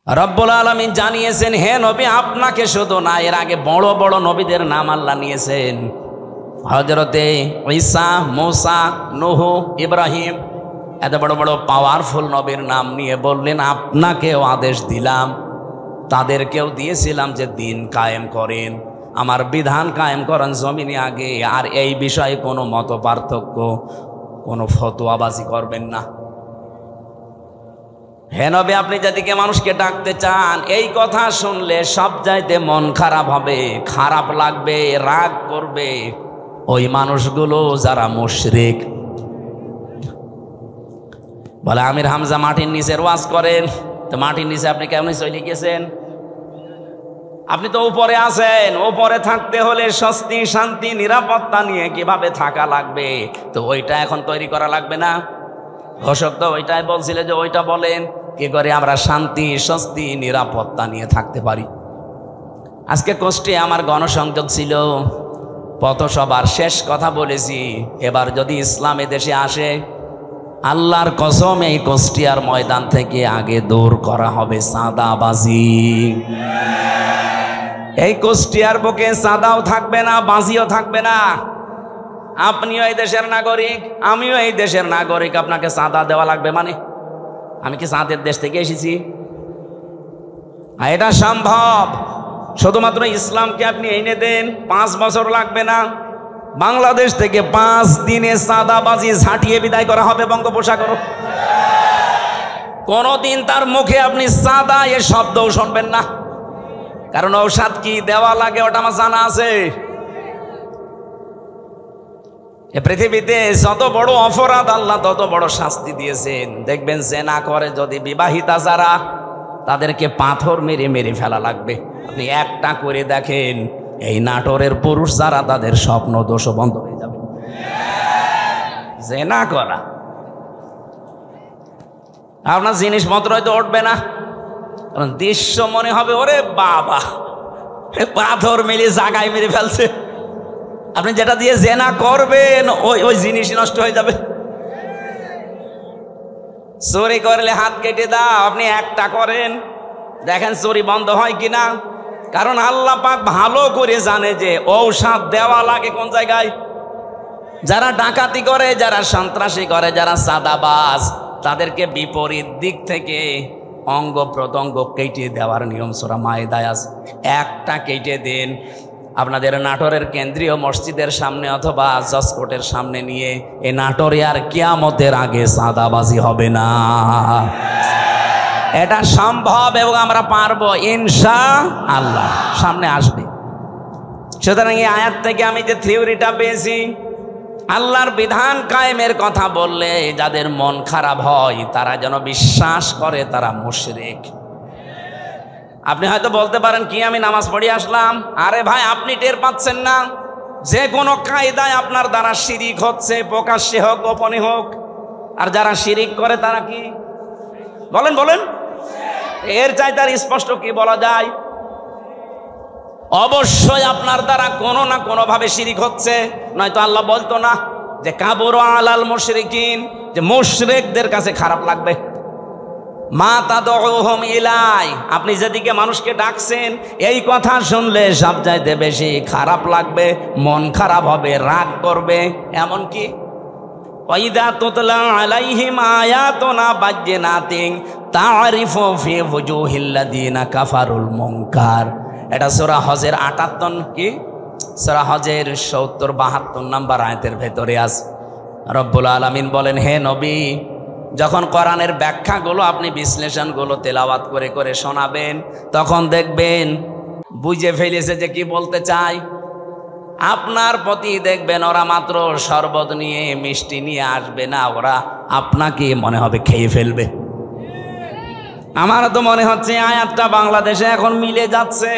রব্বুল আলামিন জানিয়েছেন, হে নবী, আপনাকে শুধু না, এর আগে বড় বড় নবীদের নাম আল্লাহ নিয়েছেন। হযরতে ঈসা, মূসা, নূহ, ইব্রাহিম, এত বড় বড় পাওয়ারফুল নবীর নাম নিয়ে বললেন আপনাকেও আদেশ দিলাম, তাদেরকেও দিয়েছিলাম যে দিন কায়েম করেন, আমার বিধান কায়েম করেন জমিনে আগে, আর এই বিষয়ে কোনো মত পার্থক্য, কোনো ফতোয়াবাজি করবেন না। হে নবী, আপনি যেদিকে মানুষকে ডাকতে চান, এই কথা শুনলে সব চাইতে মন খারাপ হবে, খারাপ লাগবে, রাগ করবে ওই মানুষগুলো যারা মুশরিক। বলে আমির হামজা মাটির নিচের ওয়াজ করেন, তো মাটির নিচে আপনি কেমন চলে গেছেন? আপনি তো উপরে আছেন, উপরে থাকতে হলে স্বস্তি, শান্তি, নিরাপত্তা নিয়ে কিভাবে থাকা লাগবে, তো ওইটা এখন তৈরি করা লাগবে না? ঘোষক তো ওইটাই বলছিল যে ওইটা বলেন, কি করে আমরা শান্তি, স্বস্তি, নিরাপত্তা নিয়ে থাকতে পারি। আজকে কষ্টে আমার গণসংযোগ ছিল, পথসভার শেষ কথা বলেছি, এবার যদি ইসলাম দেশে আসে, আল্লাহর কসম এই কুষ্টিয়ার ময়দান থেকে আগে দূর করা হবে চাঁদাবাজি। এই কুষ্টিয়ার বুকে চাঁদাও থাকবে না, বাজিও থাকবে না। আপনিও এই দেশের নাগরিক, আমিও এই দেশের নাগরিক, আপনাকে চাঁদা দেওয়া লাগবে মানে? আমি কি চাঁদের দেশ থেকে এসেছি? এটা সম্ভব, শুধুমাত্র ইসলামকে আপনি এনে দেন, 5 বছর লাগবে না। বাংলাদেশ থেকে 5 দিনে চাঁদাবাজি ঝাঁটিয়ে বিদায় করা হবে বঙ্গোপসাগর। কোনদিন তার মুখে আপনি চাঁদা এ শব্দও শুনবেন না, কারণ ঔষধ কি দেওয়া লাগে ওটা আমার জানা আছে। এ পৃথিবীতে যত বড় অপরাধ আল্লাহ তত বড় শাস্তি দিয়েছেন। দেখবেন জেনা করে যদি বিবাহিতা যারা, তাদেরকে পাথর মেরে মেরে ফেলা লাগবে। আপনি একটা করে দেখেন, এই নাটোরের পুরুষ যারা, তাদের স্বপ্ন দোষ বন্ধ হয়ে যাবে। জেনা করা, আপনার জিনিসপত্র হয়তো উঠবে না, কারণ দৃশ্য মনে হবে ওরে বাবা, পাথর মেরে জায়গায় মেরে ফেলছে। আপনি যেটা দিয়ে জেনা করবেন ওই জিনিসই নষ্ট হয়ে যাবে। চুরি করলে হাত কেটে দাও, আপনি একটা করেন, দেখেন চুরি বন্ধ হয় কিনা। কারণ আল্লাহ পাক ভালো করে জানে যে ঔষধ দেওয়া লাগে কোন জায়গায়। যারা ডাকাতি করে, যারা সন্ত্রাসী করে, যারা চাঁদাবাজ, তাদেরকে বিপরীত দিক থেকে অঙ্গ প্রত্যঙ্গ কেটে দেওয়ার নিয়ম সূরা মায়েদায় আছে। একটা কেটে দেন, আপনাদের নাটোরের কেন্দ্রীয় মসজিদের সামনে অথবা জজকোর্টের সামনে নিয়ে, এই নাটোরে আর কিয়ামতের আগে চাঁদাবাজি হবে না। এটা সম্ভব এবং আমরা পারবো ইনশাআল্লাহ, সামনে আসবে। সুতরাং এই আয়াত থেকে আমি যে থিওরিটা পেয়েছি, আল্লাহর বিধান কায়েমের কথা বললে যাদের মন খারাপ হয়, তারা যেন বিশ্বাস করে তারা মুশরিক। আপনি হয়তো বলতে পারেন কি আমি নামাজ পড়ে আসলাম, আরে ভাই আপনি টের পাচ্ছেন না যে কোনো কায়দায় আপনার দ্বারা শিরিক হচ্ছে, প্রকাশ্যে হোক গোপনে হোক। আর যারা শিরিক করে তারা কি বলেন বলেন, এর চাইতে আর স্পষ্ট কি বলা যায়? অবশ্যই আপনার দ্বারা কোনো না কোনো ভাবে শিরিক হচ্ছে, নয়তো আল্লাহ বলতো না যে কাবুরা আলাল মুশরিকিন, যে মুশরিকদের কাছে খারাপ লাগবে। মা তাদউহুম ইলাই, আপনি যেদিকে মানুষকে ডাকছেন, এই কথা শুনলে সব চাইতে বেশি খারাপ লাগবে, মন খারাপ হবে, রাগ করবে। এমনকি ওয়াইদা তুতলা আলাইহিম আয়াতুনা বাজ্জিনাতিন তারিফু ফি ওয়ুহিল্লাযিনা কাফারুল মুনকার। এটা সূরা হজের 58 কি সূরা হজের 70-72 নম্বর আয়াতের ভেতরে আছে। রব্বুল আলামিন বলেন, হে নবী, যখন কোরআনের ব্যাখ্যাগুলো আপনি বিশ্লেষণগুলো তেলাওয়াত করে করে শোনাবেন, তখন দেখবেন বুঝে ফেলেছে যে কি বলতে চাই। আপনার প্রতি দেখবেন ওরা মাত্র শরবত নিয়ে, মিষ্টি নিয়ে আসবে না, ওরা আপনাকে মনে হবে খেয়ে ফেলবে। আমার তো মনে হচ্ছে আয়াতটা বাংলাদেশে এখন মিলে যাচ্ছে।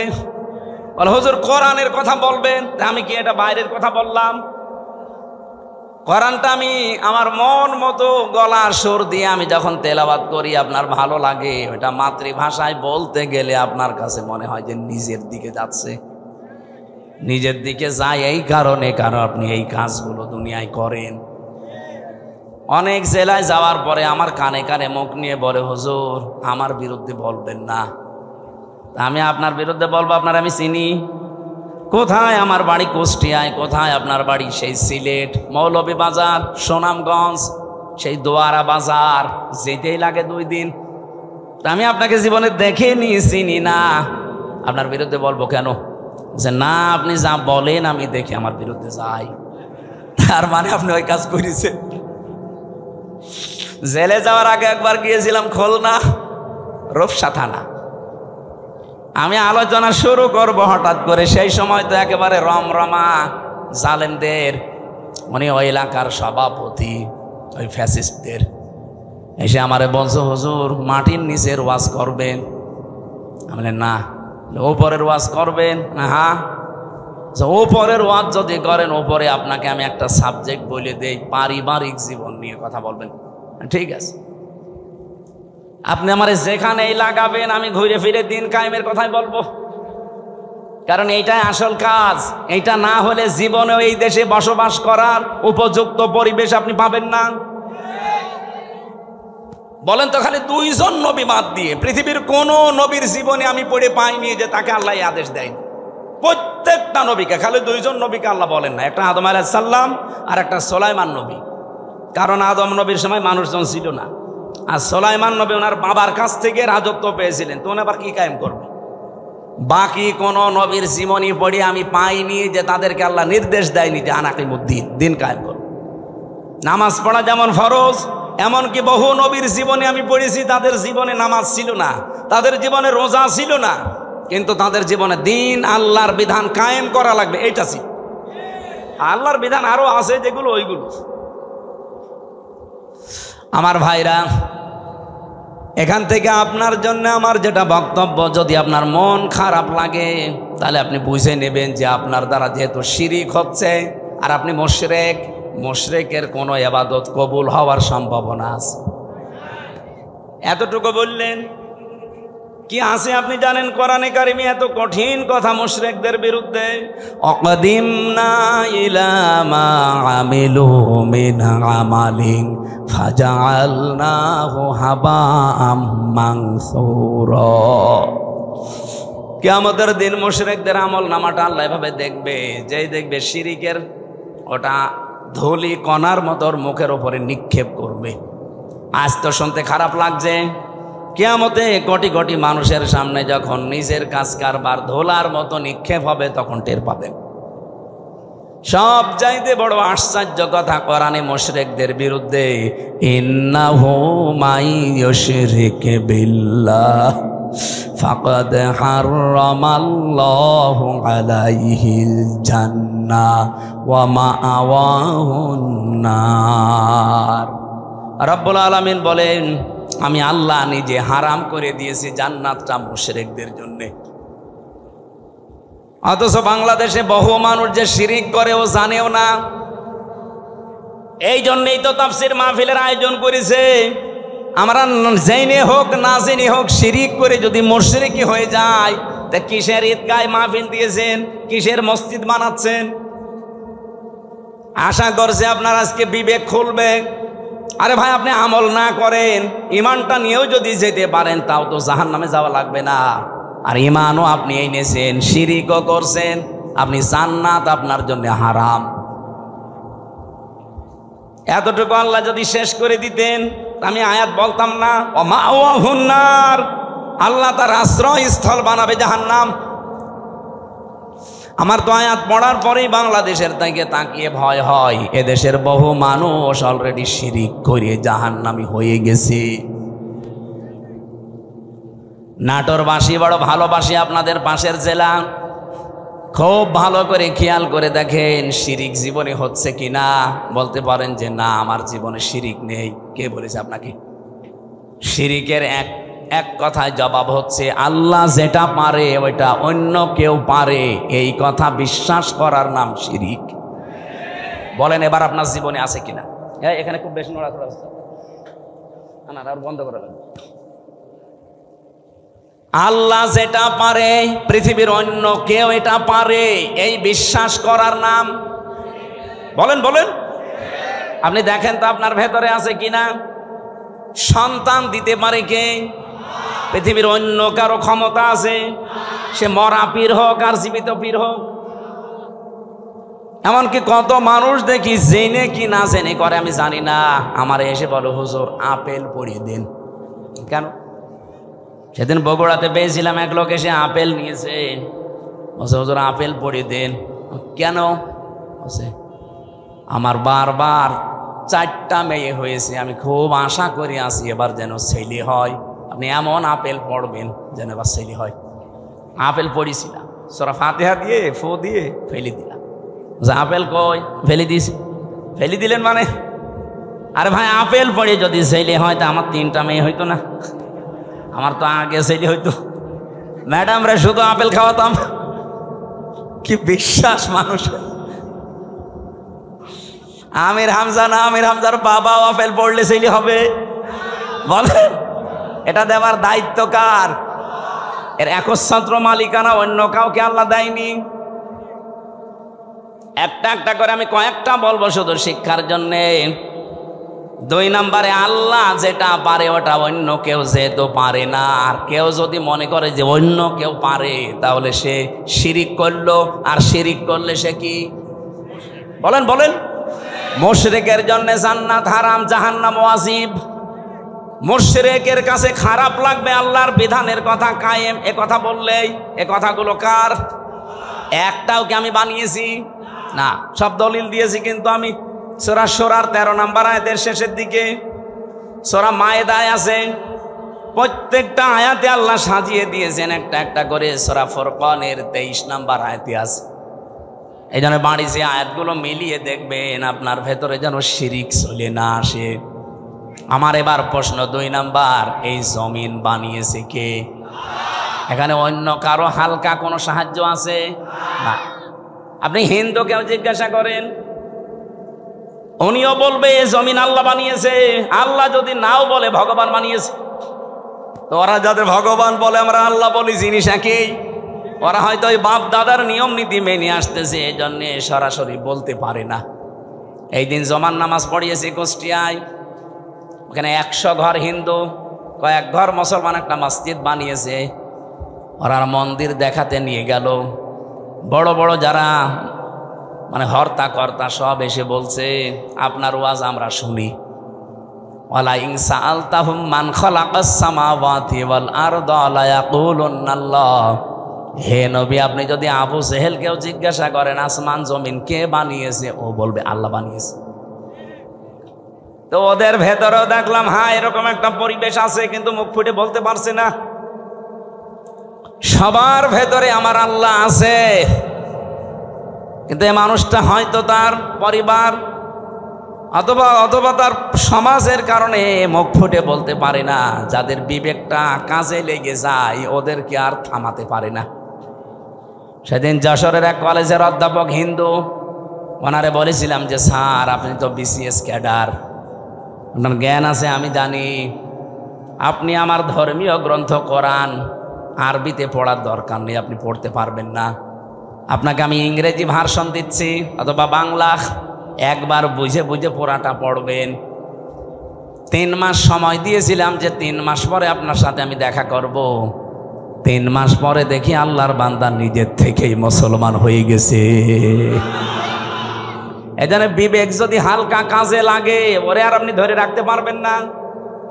বলে হুজুর কোরআনের কথা বলবেন, আমি কি এটা বাইরের কথা বললাম? কোরআনটা আমি আমার মন মতো গলার সুর দিয়ে আমি যখন তেলাওয়াত করি, আপনার ভালো লাগে। ওটা মাতৃভাষায় বলতে গেলে আপনার কাছে মনে হয় যে নিজের দিকে যাচ্ছে, নিজের দিকে যায়। এই কারণে, কারণ আপনি এই কাজগুলো দুনিয়ায় করেন। অনেক জেলায় যাওয়ার পরে আমার কানে কানে মুখ নিয়ে বলে, হুজুর আমার বিরুদ্ধে বলবেন না। আমি আপনার বিরুদ্ধে বলবো? আপনার আমি চিনি? কোথায় আমার বাড়ি? কুষ্টিয়ায়। কোথায় আপনার বাড়ি? সেই সিলেট, মৌলভীবাজার, সুনামগঞ্জ, সেই দোয়ারা বাজার, যেতেই লাগে 2 দিন। আমি আপনাকে জীবনে দেখিনি, চিনি না, আপনার বিরুদ্ধে বলবো কেন? যে না, আপনি যা বলেন আমি দেখি আমার বিরুদ্ধে যাই। তার মানে আপনি ওই কাজ করেছেন। জেলে যাওয়ার আগে একবার গিয়েছিলাম খুলনা, রূপসা থানা। আমি আলোচনা শুরু করব হঠাৎ করে, সেই সময় তো একেবারে রমরমা জালেমদের, উনি ওই এলাকার সভাপতি, ওই ফ্যাসিস্টদের এসে আমারে বলছে, হুজুর মাটির নিচের ওয়াজ করবেন? আমি বললাম না। ওপরের ওয়াজ করবেন? না। হ্যাঁ। ওপরের ওয়াজ যদি করেন, ওপরে আপনাকে আমি একটা সাবজেক্ট বলে দেই, পারিবারিক জীবন নিয়ে কথা বলবেন। ঠিক আছে, আপনি আমারে যেখানেই লাগাবেন আমি ঘুরে ফিরে দিন কায়েমের কথাই বলবো, কারণ এইটাই আসল কাজ। এইটা না হলে জীবনে এই দেশে বসবাস করার উপযুক্ত পরিবেশ আপনি পাবেন না। বলেন তো, খালি 2 জন নবী বাদ দিয়ে পৃথিবীর কোন নবীর জীবনে আমি পড়ে পাইনি যে তাকে আল্লাহ আদেশ দেয়। প্রত্যেকটা নবীকে, খালি 2 জন নবীকে আল্লাহ বলেন না, একটা আদম আলাইহিস সালাম আর একটা সুলাইমান নবী। কারণ আদম নবীর সময় মানুষজন ছিল না, আর সুলাইমান নবী ওনার বাবার কাছ থেকে রাজত্ব পেয়েছিলেন, তো উনি আবার কি কায়েম করবে? বাকি কোন নবীর জীবনী পড়ে আমি পাইনি যে তাদেরকে আল্লাহ নির্দেশ দেয়নি যে আনাকিমুদ্দিন, দিন কায়েম করবে। নামাজ পড়া যেমন ফরজ, এমনকি বহু নবীর জীবনে আমি পড়েছি তাদের জীবনে নামাজ ছিল না, তাদের জীবনে রোজা ছিল না, কিন্তু তাদের জীবনে দিন, আল্লাহর বিধান কায়েম করা লাগবে, এইটা ছিল। আল্লাহর বিধান আরো আছে যেগুলো, ওইগুলো। আমার ভাইরা, এখান থেকে আপনার জন্য আমার যেটা বক্তব্য, যদি আপনার মন খারাপ লাগে তাহলে আপনি বুঝে নেবেন যে আপনার দ্বারা যেহেতু শিরিক হচ্ছে আর আপনি মুশরিক, মুশরিকের কোনো ইবাদত কবুল হওয়ার সম্ভাবনা আছে। এতটুকু বললেন কি আছে আপনি জানেন? কোরআনে কারিমে এত কঠিন কথা মুশরিকদের বিরুদ্ধে, অকদিমনা ইলা মা আমিলু মিন আমালিন ফাজআলনাহু হাবাআম মানসুরা। কিয়ামতের দিন মুশরিকদের আমল নামাটা আল্লাহ এভাবে দেখবে, যেই দেখবে শিরিকের ওটা ধুলি কণার মতো মুখের উপরে নিক্ষেপ করবে। আজ তো শুনতে খারাপ লাগছে, কিয়ামতে কোটি কোটি মানুষের সামনে যখন নিজের কাজ কারবার ধোলার মতো নিক্ষেপ হবে, তখন টের পাবেন। সব চাইতে বড় আশ্চর্য কথা কোরআনে মুশরিকদের বিরুদ্ধে, ইন্নাহু মাইয়ুশরিক বিল্লাহ ফাকাদ হারামাল্লাহু আলাইহিল জান্নাহ ওয়া মাআওয়াহুন নার। রব্বুল আলামিন বলেন, আমি আল্লাহ নিজে হারাম করে দিয়েছি জান্নাতটা মুশরিকদের জন্য। অথচ বাংলাদেশে বহু মানুষ যে শিরিক করে ও জানেও না। এই জন্যই তো তাফসীর মাহফিলের আয়োজন করেছে। আমরা জেনে হোক না জেনে হোক, শিরিক করে যদি মুশরিকি হয়ে যায়, তা কিসের ঈদগায় মাহফিল দিয়েছেন, কিসের মসজিদ বানাচ্ছেন? আশা করছে আপনার আজকে বিবেক খুলবে। আরে ভাই, আপনি আমল না করেন, ইমানটা নিয়েও যদি যেতে পারেন, তাও তো জাহান্নামে যাওয়া লাগবে না। আর ইমানও আপনি এনেছেন, শিরিকও করছেন, আপনি জান্নাত আপনার জন্য হারাম। এতটুকু আল্লাহ যদি শেষ করে দিতেন, আমি আয়াত বলতাম না, ওয়া মাওয়াহুন নার, আল্লাহ তার আশ্রয়স্থল বানাবে জাহান্নাম। আমার তো আয়াত পড়ার পরেই বাংলাদেশের দিকে তাকিয়ে ভয় হয়, এদেশের বহু মানুষ অলরেডি শিরিক করে জাহান্নামী হয়ে গেছে। নাটোরবাসী বড় ভালোবাসি আপনাদের পাশের জেলা, খুব ভালো করে খেয়াল করে দেখেন শিরিক জীবনে হচ্ছে কিনা। বলতে পারেন যে না, আমার জীবনে শিরিক নেই। কে বলেছে আপনাকে? শিরিকের এক কথায় জবাব হচ্ছে, আল্লাহ যেটা পারে ওইটা অন্য কেউ পারে, এই কথা বিশ্বাস করার নাম শিরিক। বলেন এবার আপনার জীবনে আছে কিনা? এখানে খুব বেশি নড়াচড়া হচ্ছে, না আর বন্ধ করে দেন। আল্লাহ যেটা পারে পৃথিবীর অন্য কেউ এটা পারে, এই বিশ্বাস করার নাম, বলেন বলেন, আপনি দেখেন তো আপনার ভেতরে আছে কিনা। সন্তান দিতে পারে কে? পৃথিবীর অন্য কারো ক্ষমতা আছে? সে মরা পীর হোক আর জীবিত পীর হোক। এমনকি কত মানুষ দেখি জেনে কি না জেনে করে আমি জানি না, আমার এসে বলো হুজুর আপেল পড়িয়ে দিন। কেন? সেদিন বগুড়াতে পেয়েছিলাম, এক লোক এসে আপেল নিয়েছে, বলছে হুজুর আপেল পড়িয়ে দিন। কেন? বলছে আমার বারবার 4টা মেয়ে হয়েছে, আমি খুব আশা করি আছি এবার যেন ছেলে হয়, আপনি এমন আপেল পড়বেন যেন এবার ছেলে হয়। আপেল পড়িয়েছিলাম, সূরা ফাতিহা দিয়ে ফু দিয়ে ফেলে দিলাম। আপেল কই? ফেলে দিয়েছি। ফেলে দিলেন মানে? আরে ভাই আপেল পড়ে যদি ছেলে হয় তা আমার 3টা মেয়ে হইতো না? আমার তো আগে ছেলে হইতো। ম্যাডামরা শুধু আপেল খাওয়াতাম। কি বিশ্বাস মানুষের! আমির হামজা না, আমির হামজার বাবাও আপেল পড়লে ছেলে হবে? বলেন, এটা দেওয়ার দায়িত্ব কার? এর একচ্ছত্র মালিকানা অন্য কাউকে আল্লাহ দেয়নি। একটা একটা করে আমি কয়েকটা বলবো শুধু শিক্ষার জন্যে। 2 নম্বরে, আল্লাহ যেটা পারে ওটা অন্য কেউ যেহেতু পারে না। আর কেউ যদি মনে করে যে অন্য কেউ পারে, তাহলে সে শিরিক করলো। আর শিরিক করলে সে কি? বলেন বলেন। মুশরিকের জন্য জান্নাত হারাম, জাহান্নাম ওয়াজিব। মুশরিকের কাছে খারাপ লাগবে আল্লাহর বিধানের কথা কায়েম এ কথা বললেই। এ কথাগুলো কার? একটাও কি আমি বানিয়েছি? না, সব দলিল দিয়েছি। কিন্তু আমি সূরা শুরার 13 নম্বর আয়াতের শেষের দিকে, সূরা মায়েদায় আছে, প্রত্যেকটা আয়াতে আল্লাহ সাজিয়ে দিয়েছেন একটা একটা করে। সূরা ফুরকানের 23 নম্বর আয়াতে আছে। এই জন্য বাড়ি যে আয়াতগুলো মিলিয়ে দেখবেন আপনার ভেতরে যেন শিরিক চলে না আসে। আমার এবার প্রশ্ন 2 নাম্বার, এই জমিন বানিয়েছে কে? এখানে অন্য কারো হালকা কোনো সাহায্য আছে না। আপনি হিন্দুকেও জিজ্ঞাসা করেন, উনিও বলবে এই জমিন আল্লাহ বানিয়েছে। আল্লাহ যদি নাও বলে ভগবান বানিয়েছে। তো ওরা যাদের ভগবান বলে, আমরা আল্লাহ বলি, জিনিস একই। ওরা হয়তো ওই বাপ দাদার নিয়ম নীতি মেনে আসতেছে, এই জন্যে সরাসরি বলতে পারে না। এই দিন জমান নামাজ পড়িয়েছি কুষ্টিয়ায়, ওখানে 100 ঘর হিন্দু, কয়েক ঘর মুসলমান একটা মসজিদ বানিয়েছে। ওরা মন্দির দেখাতে নিয়ে গেল। বড় বড় যারা মানে হর্তা কর্তা সব এসে বলছে, আপনার ওয়াজ আমরা শুনি। ওয়ালা ইন সাআলতাহুম মান খালাকাস সামাওয়াতি ওয়াল আরদা লা ইয়াকুলুনাল্লাহ। হে নবী, আপনি যদি আবু জেহেলকেও জিজ্ঞাসা করেন আসমান জমিন কে বানিয়েছে, ও বলবে আল্লাহ বানিয়েছে। তো ওদের ভেতরেও দেখলাম হ্যাঁ এরকম একটা পরিবেশ আছে, কিন্তু মুখ ফুটে বলতে পারছে না। সবার ভেতরে আমার আল্লাহ আছে, কিন্তু এই মানুষটা হয়তো তার পরিবার অথবা তার সমাজের কারণে মুখ ফুটে বলতে পারে না। যাদের বিবেকটা কাজে লেগে যায় ওদেরকে আর থামাতে পারে না। সেদিন যশোরের এক কলেজের অধ্যাপক হিন্দু, ওনারে বলেছিলাম যে স্যার আপনি তো BCS ক্যাডার, আপনার জ্ঞান আছে আমি জানি, আপনি আমার ধর্মীয় গ্রন্থ কোরআন আরবিতে পড়ার দরকার নেই, আপনি পড়তে পারবেন না। আপনাকে আমি ইংরেজি ভার্সন দিচ্ছি অথবা বাংলা, একবার বুঝে বুঝে পুরাটা পড়বেন। 3 মাস সময় দিয়েছিলাম যে 3 মাস পরে আপনার সাথে আমি দেখা করব। 3 মাস পরে দেখি আল্লাহর বান্দা নিজের থেকেই মুসলমান হয়ে গেছে। এজন্য বিবেক যদি হালকা কাজে লাগে, ওরে আর আপনি ধরে রাখতে পারবেন না।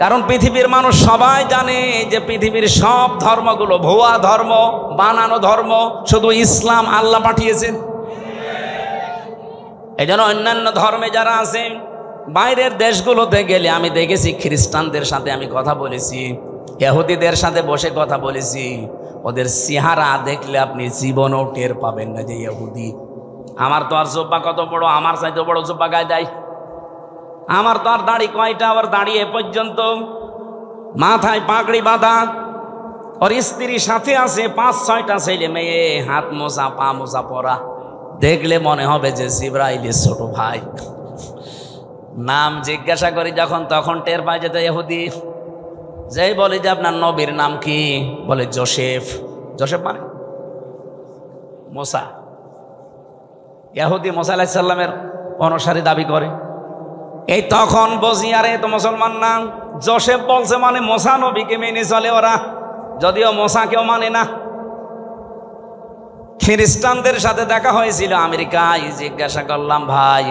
কারণ পৃথিবীর মানুষ সবাই জানে যে পৃথিবীর সব ধর্মগুলো ভুয়া ধর্ম, বানানো ধর্ম, শুধু ইসলাম আল্লাহ পাঠিয়েছেন। এই জন্য অন্যান্য ধর্মে যারা আছেন, বাইরের দেশগুলোতে গেলে আমি দেখেছি খ্রিস্টানদের সাথে আমি কথা বলেছি, ইহুদিদের সাথে বসে কথা বলেছি, ওদের চেহারা দেখলে আপনি জীবনও টের পাবেন না যে ইহুদি। আমার তো আর জুব্বা কত বড়, আমার চাইতে বড় জুব্বা গায়ে দেয়। আমার তো আর দাড়ি কয়টা, আবার দাঁড়িয়ে পর্যন্ত, মাথায় পাগড়ি বাঁধা, ওর স্ত্রী সাথে আছে 5-6টা ছেলে মেয়ে, হাত মোজা পা মোজা পরা। দেখলে মনে হবে যে জিবরাইলের ছোট ভাই। নাম জিজ্ঞাসা করি যখন, তখন টের পাই যেত ইহুদি। যেই বলি যে আপনার নবীর নাম কি, বলে জোসেফ। জোসেফ মানে মোসা। ইহুদি মোসা আলাইহিস সালামের অনুসারী দাবি করে। এই তখন বজিয়ারে তো মুসলমান না, জোসেফ বলছে মানে মোসা নবীকে মেনে চলে ওরা, যদিও মোসাকেও মানে না। খ্রিস্টানদের সাথে দেখা হয়েছিল আমেরিকায়, জিজ্ঞাসা করলাম ভাই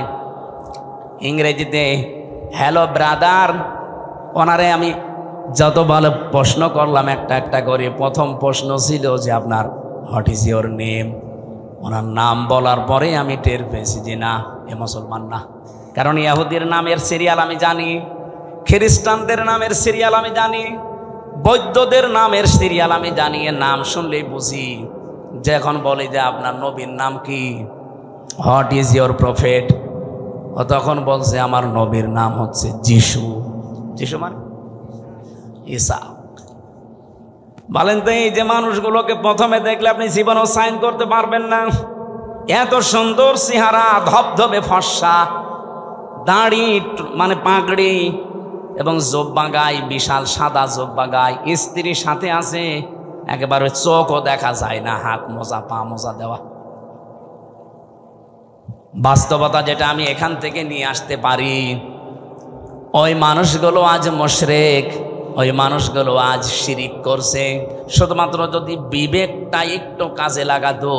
ইংরেজিতে হ্যালো ব্রাদার, ওনারে আমি যত ভালো প্রশ্ন করলাম একটা একটা করে, প্রথম প্রশ্ন ছিল যে আপনার হোয়াট ইজ ইয়োর নেম। ওনার নাম বলার পরে আমি টের পেয়েছি যে না, এ মুসলমান না। কারণ ইহুদির নামের সিরিয়াল আমি জানি, খ্রিস্টানদের নামের সিরিয়াল আমি জানি, বৌদ্ধদের নামের সিরিয়াল আমি জানি। এর নাম শুনলেই বুঝি। যে এখন বলে যে আপনার নবীর নাম কি, হোয়াট ইজ ইয়োর প্রফেট, ও তখন বলছে আমার নবীর নাম হচ্ছে যিশু। যিশু মানে ঈসা। বলেন তো এই যে মানুষগুলোকে প্রথমে দেখলে আপনি জীবনেও সাইন করতে পারবেন না। এত সুন্দর চেহারা, ধবধবে ফর্সা, দাড়ি মানে পাগড়ি এবং জোব্বা গায়ে, বিশাল সাদা জোব্বা গায়ে, স্ত্রীর সাথে আছে, একেবারে চোখও দেখা যায় না, হাত মোজা পা মোজা দেওয়া। বাস্তবতা যেটা আমি এখান থেকে নিয়ে আসতে পারি, ওই মানুষগুলো আজ মুশরিক, ওই মানুষগুলো আজ শিরিক করছে। শুধুমাত্র যদি বিবেকটা একটু কাজে লাগাতো,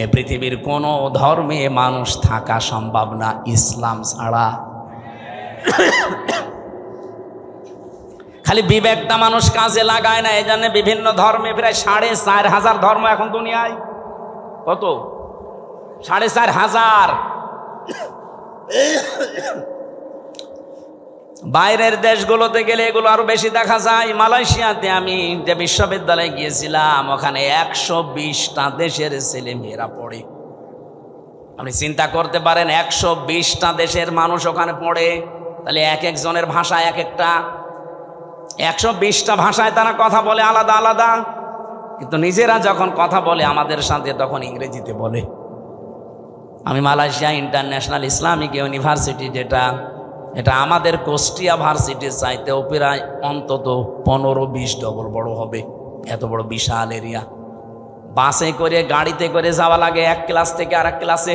এ পৃথিবীর কোনো ধর্মে মানুষ থাকা সম্ভব না ইসলাম ছাড়া। খালি বিবেকটা মানুষ কাজে লাগায় না, এই জন্য বিভিন্ন ধর্মে প্রায় 4,500 ধর্ম এখন দুনিয়ায়। কত? 4,500। বাইরের দেশগুলোতে গেলে এগুলো আরো বেশি দেখা যায়। মালয়েশিয়াতে আমি যে বিশ্ববিদ্যালয়ে গিয়েছিলাম, ওখানে 120টা দেশের ছেলে মেয়েরা পড়ে। আপনি চিন্তা করতে পারেন 120টা দেশের মানুষ ওখানে পড়ে, তাহলে এক একজনের ভাষা এক একটা, 120টা ভাষায় তারা কথা বলে আলাদা আলাদা, কিন্তু নিজেরা যখন কথা বলে আমাদের সাথে তখন ইংরেজিতে বলে। আমি মালয়েশিয়া ইন্টারন্যাশনাল ইসলামিক ইউনিভার্সিটি, এটা আমাদের কুষ্টিয়া ভার্সিটির চাইতেও প্রায় অন্তত 15-20 ডবল বড় হবে, এত বড় বিশাল এরিয়া। বাসে করে গাড়িতে করে যাওয়া লাগে এক ক্লাস থেকে আরেক ক্লাসে।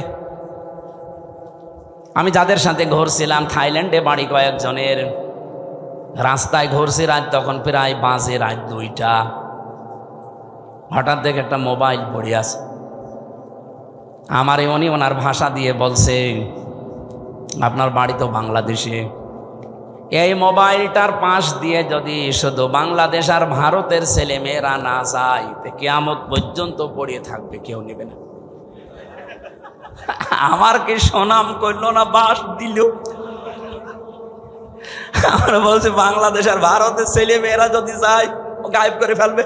আমি যাদের সাথে ঘুরছিলাম থাইল্যান্ডে বাড়ি কয়েকজনের, রাস্তায় ঘুরছি রাত তখন প্রায় বাজে রাত 2টা। হঠাৎ দেখে একটা মোবাইল পড়ে আছে, আমারে উনি ওনার ভাষা দিয়ে বলছে আপনার বাড়ি তো বাংলাদেশে, এই মোবাইলটার পাশ দিয়ে যদি শুধু বাংলাদেশ আর ভারতের ছেলে মেয়েরা না যায়, কিয়ামত পর্যন্ত পড়িয়ে থাকবে, কেউ নেবে না। আমার কি সুনাম করলো না, বাস দিল। আমরা বলছি বাংলাদেশ আর ভারতের ছেলে মেয়েরা যদি যায়, ও গায়েব করে ফেলবে।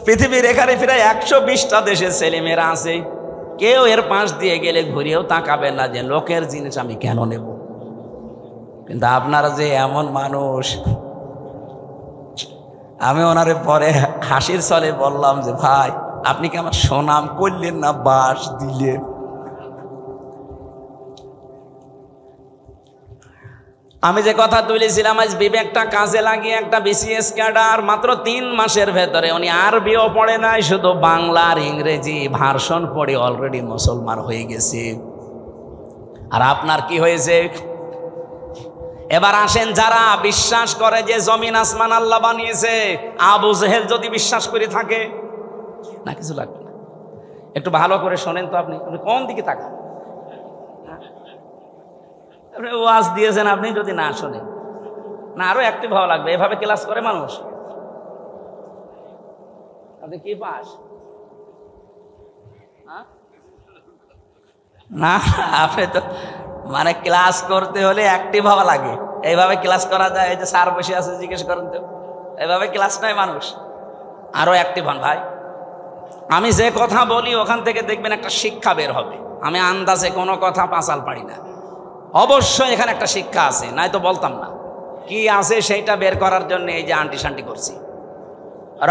পৃথিবীর এখানে প্রায় 120টা দেশের ছেলে মেয়েরা আছে, কেউ এর পাশ দিয়ে গেলে ঘুরিয়েও তাকাবে না যে লোকের জিনিস আমি কেন নেব। কিন্তু আপনারা যে এমন মানুষ, আমি ওনারে পরে হাসির ছলে বললাম যে ভাই আপনি কি আমার সুনাম করলেন না, বাস দিলেন। আমি যে কথা তুলেছিলাম, আজ বিবেকটা কাজে লাগিয়ে একটা বিসিএস ক্যাডার মাত্র 3 মাসের ভেতরে, উনি আরবিও পড়ে নাই, শুধু বাংলা আর ইংরেজি ভার্সন পড়ে অলরেডি মুসলমান হয়ে গেছে। আর আপনার কি হয়েছে? এবার আসেন, যারা বিশ্বাস করে যে জমিন আসমান আল্লাহ বানিয়েছে, আবু জেহেল যদি বিশ্বাস করে থাকে, না কিছু লাগবে না, একটু ভালো করে শোনেন তো। আপনি কোন দিকে তাকান? ওয়াজ দিয়েছেন, আপনি যদি না শোনেন না, আরো অ্যাক্টিভ হওয়া লাগবে। এভাবে ক্লাস করে মানুষ? আপনি কি পাস না? আপনি তো মানে ক্লাস করতে হলে অ্যাক্টিভ হওয়া লাগে। এইভাবে ক্লাস করা যায়? এই যে স্যার বসে আছে, জিজ্ঞেস করেন তো, এইভাবে ক্লাস নয় মানুষ। আরো অ্যাক্টিভ হন ভাই। আমি যে কথা বলি ওখান থেকে দেখবেন একটা শিক্ষা বের হবে। আমি আন্দাজে কোনো কথা পাঁচাল পারি না, অবশ্যই এখানে একটা শিক্ষা আছে, নাই তো বলতাম না। কি আছে সেইটা বের করার জন্য এই যে আন্টি শান্টি করছি।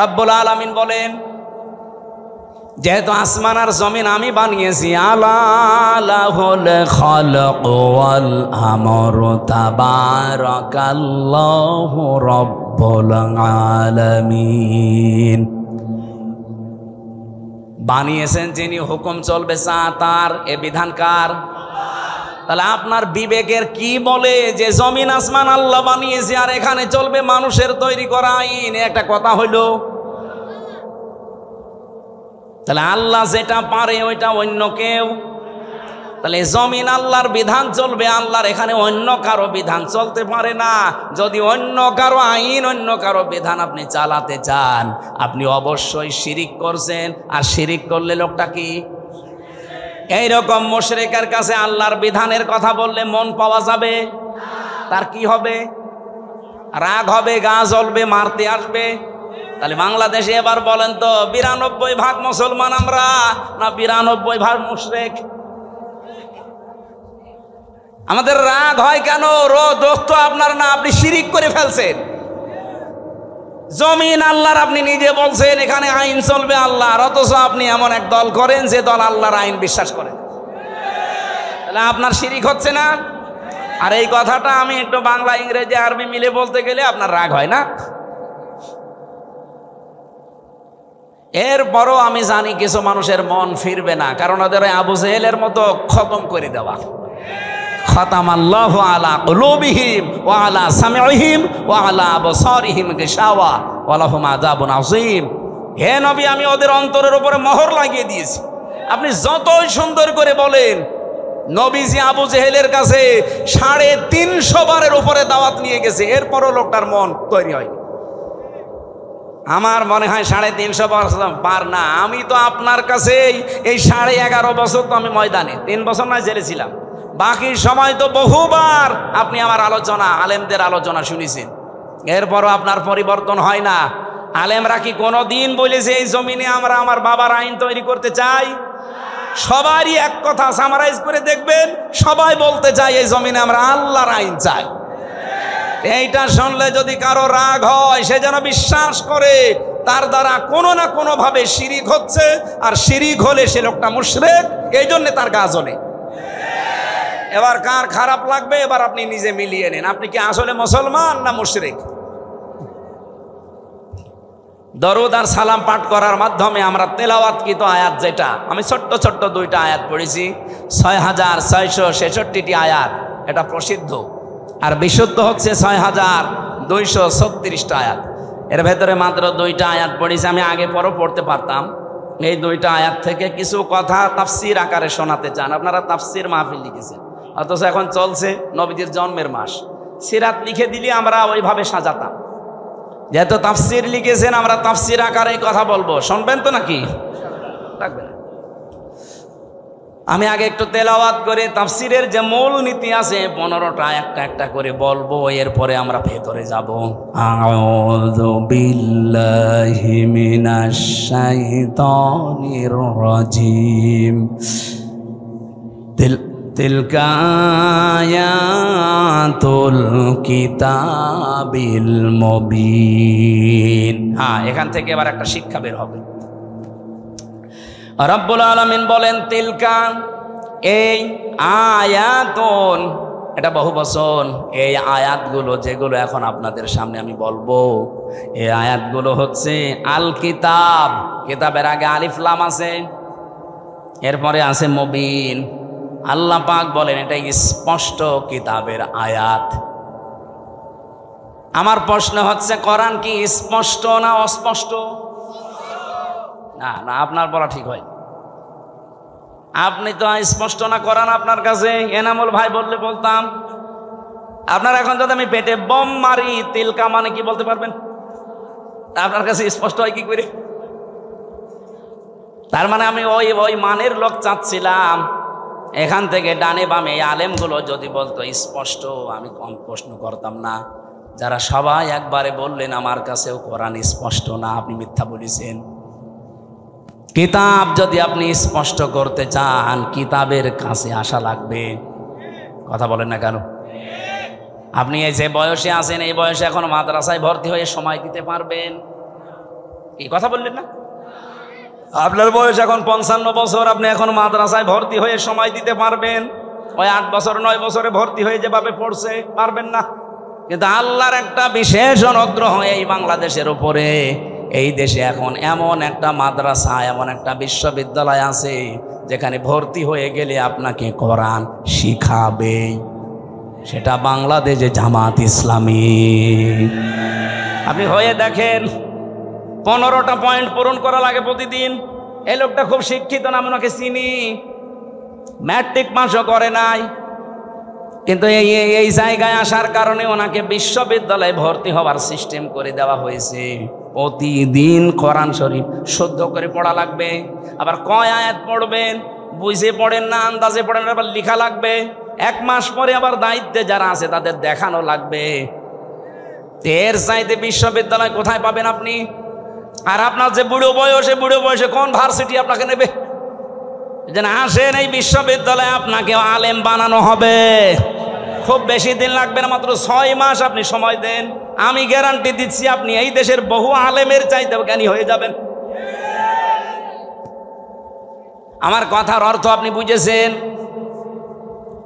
রব্বুল আলামিন বলেন, যেহেতু আসমান আর জমিন আমি বানিয়েছি, আলা লাহুল খালক ওয়াল আমরু তাবারাকাল্লাহু রব্বুল আলামিন। বানিয়েছেন যিনি, হুকুম চলবে তার, এ বিধানকার। তাহলে আপনার বিবেকের কি বলে যে জমিন আসমান আল্লাহ বানিয়েছে আর এখানে চলবে মানুষের তৈরি করা আইন? একটা কথা হইল। তাহলে আল্লাহ যেটা পারে ওইটা অন্য কেউ, তাহলে জমিন আল্লাহর বিধান চলবে, আল্লাহর এখানে অন্য কারো বিধান চলতে পারে না। যদি অন্য কারো আইন অন্য কারো বিধান আপনি চালাতে চান, আপনি অবশ্যই শিরিক করছেন। আর শিরিক করলে লোকটা কি? এইরকম মুশরিকের কাছে আল্লাহর বিধানের কথা বললে মন পাওয়া যাবে? তার কি হবে? রাগ হবে, গা জ্বলবে, মারতে আসবে। তাহলে বাংলাদেশে এবার বলেন তো 92% মুসলমান আমরা না 92% মুশরিক? আমাদের রাগ হয় কেন? দোষ তো আপনার না, আপনি শিরিক করে ফেলছেন। জমিন আল্লাহর, আপনি নিজে বলছেন এখানে আইন চলবে আল্লাহর, অথচ আপনি এমন এক দল করেন যে দল আল্লাহর আইন বিশ্বাস করে। তাহলে আপনার শিরিক হচ্ছে না? আর এই কথাটা আমি একটু বাংলা ইংরেজি আরবি মিলে বলতে গেলে আপনার রাগ হয় না? এরপরও আমি জানি কিছু মানুষের মন ফিরবে না, কারণ ওদের আবু জেহেলের মতো খতম করে দেওয়া। খাতামাল্লাহু আলা কুলুবিহিম ওয়া আলা সামিইহিম ওয়া আলা আবসারিহিম গিশাওয়া ওয়া লাহুম আযাবুন আযীম। হে নবী, আমি ওদের অন্তরের উপরে মোহর লাগিয়ে দিয়েছি। আপনি যতই সুন্দর করে বলেন, নবীজি আবু জেহেলের কাছে 350 বারের উপরে দাওয়াত নিয়ে গেছে, এরপরও লোকটার মন তৈরি হয়। আমার মনে হয় 350 বার না, আমি তো আপনার কাছে এই 11.5 বছর তো আমি ময়দানে, 3 বছর নয় জেলে ছিলাম, বাকি সময় তো বহুবার আপনি আমার আলোচনা, আলেমদের আলোচনা শুনেছেন, এরপরও আপনার পরিবর্তন হয় না। আলেমরা কি কোনো দিন বলেছে এই জমিনে আমরা আমার বাবার আইন তৈরি করতে চাই? সবারই এক কথা সামারাইজ করে দেখবেন, সবাই বলতে চাই এই জমিনে আমরা আল্লাহর আইন চাই। এইটা শুনলে যদি কারো রাগ হয়, সে যেন বিশ্বাস করে তার দ্বারা কোনো না কোনো ভাবে শিরিক হচ্ছে, আর শিরিক হলে সে লোকটা মুশরিক, এই জন্য তার গা জ্বলে। এবার কার খারাপ লাগবে এবার আপনি নিজে মিলিয়ে নেন, আপনি কি আসলে মুসলমান না মুশরিক? দরুদ আর সালাম পাঠ করার মাধ্যমে আমরা তেলাওয়াতকৃত আয়াত, যেটা আমি ছোট্ট ছোট্ট 2টা আয়াত পড়েছি, 6666টি আয়াত, এটা প্রসিদ্ধ, আর বিশুদ্ধ হচ্ছে 6236টা আয়াত। এর ভেতরে মাত্র 2টা আয়াত পড়েছি, আমি আগে পরও পড়তে পারতাম। এই 2টা আয়াত থেকে কিছু কথা তাফসির আকারে শোনাতে চান। আপনারা তাফসির মাহফিল লিখেছেন, অথচ এখন চলছে নবীজির জন্মের মাস, সিরাত লিখে দিলে আমরা ওইভাবে সাজাতাম। যেহেতু তাফসির লিখেছেন, আমরা তাফসির আকারে কথা বলবো, শুনবেন তো নাকি? রাখবেন। আমি আগে একটু তেলাওয়াত করে তাফসিরের যে মূল নীতি আছে 15টা একটা একটা করে বলবো, এরপরে আমরা ভেতরে যাব। আউযু বিল্লাহি মিনাশ শাইতানির রাজিম। তিলকা আয়াতুল কিতাবিল মুবিন। হ্যাঁ, এখান থেকে এবার একটা শিক্ষা বের হবে। রব্বুল আলামিন বলেন তিলকা, এই আয়াতুন, এটা বহু বচন। এই আয়াতগুলো যেগুলো এখন আপনাদের সামনে আমি বলবো, এই আয়াতগুলো হচ্ছে আল কিতাব। কিতাবের আগে আলিফ লাম আছে, এরপরে আছে মুবিন। আল্লাহ পাক বলেন এটা স্পষ্ট কিতাবের আয়াত। আমার প্রশ্ন হচ্ছে, কোরআন কি স্পষ্ট না অস্পষ্ট? না না, আপনার বলা ঠিক হয়। আপনি তো স্পষ্ট না কোরআন আপনার কাছে। এনামুল ভাই বললে বলতাম, আপনার এখন যদি আমি পেটে বম মারি, তিলকা মানে কি বলতে পারবেন? আপনার কাছে স্পষ্ট হয় কি করে? তার মানে আমি ওই মানের লোক চাচ্ছিলাম। এখান থেকে ডানে বামে এই আলেমগুলো যদি বলতো স্পষ্ট, আমি কম প্রশ্ন করতাম না। যারা সবাই একবারে বললেন আমার কাছেও কোরআন স্পষ্ট না, আপনি মিথ্যা বলেছেন। কিতাব যদি আপনি স্পষ্ট করতে চান, কিতাবের কাছে আসা লাগবে। কথা বলেন না কেন? আপনি এই যে বয়সে আছেন, এই বয়সে এখন মাদ্রাসায় ভর্তি হয়ে সময় দিতে পারবেন? এই কথা বললেন না? আপনার বয়স এখন 55 বছর, আপনি এখন মাদ্রাসায় ভর্তি হয়ে সময় দিতে পারবেন? ওই 8 বছর 9 বছরে ভর্তি হয়ে যেভাবে পড়ছে, পারবেন না। কিন্তু আল্লাহর একটা বিশেষ অনুগ্রহ এই বাংলাদেশের উপরে, এই দেশে এখন এমন একটা মাদ্রাসা, এমন একটা বিশ্ববিদ্যালয় আছে যেখানে ভর্তি হয়ে গেলে আপনাকে কোরআন শিখাবে। সেটা বাংলাদেশে জামাত ইসলামী। আপনি হয়ে দেখেন, 15টা পয়েন্ট পূরণ করা লাগে প্রতিদিন। এই লোকটা খুব শিক্ষিত না, আমি ওনাকে চিনি, ম্যাট্রিক পাসও করে নাই, কিন্তু এই জায়গায় আসার কারণে ওনাকে বিশ্ববিদ্যালয়ে ভর্তি হওয়ার সিস্টেম করে দেওয়া হয়েছে। প্রতিদিন কোরআন শরীফ শুদ্ধ করে পড়া লাগবে। আবার কয় আয়াত পড়বেন, বুঝে পড়েন না, আন্দাজে পড়েন, আবার লেখা লাগবে। 1 মাস পরে আবার দায়িত্বে যারা আছে তাদের দেখানো লাগবে। এর চাইতে বিশ্ববিদ্যালয় কোথায় পাবেন আপনি? আর আপনার যে বুড়ো বয়সে কোন ভার্সিটি আপনাকে নেবে? যেন আসেন এই বিশ্ববিদ্যালয়ে আপনাকে আলেম বানানো হবে। খুব বেশি দিন লাগবে না, মাত্র 6 মাস আপনি সময় দেন, আমি গ্যারান্টি দিচ্ছি আপনি এই দেশের বহু আলেমের চাইতে জ্ঞানী হয়ে যাবেন। আমার কথার অর্থ আপনি বুঝেছেন?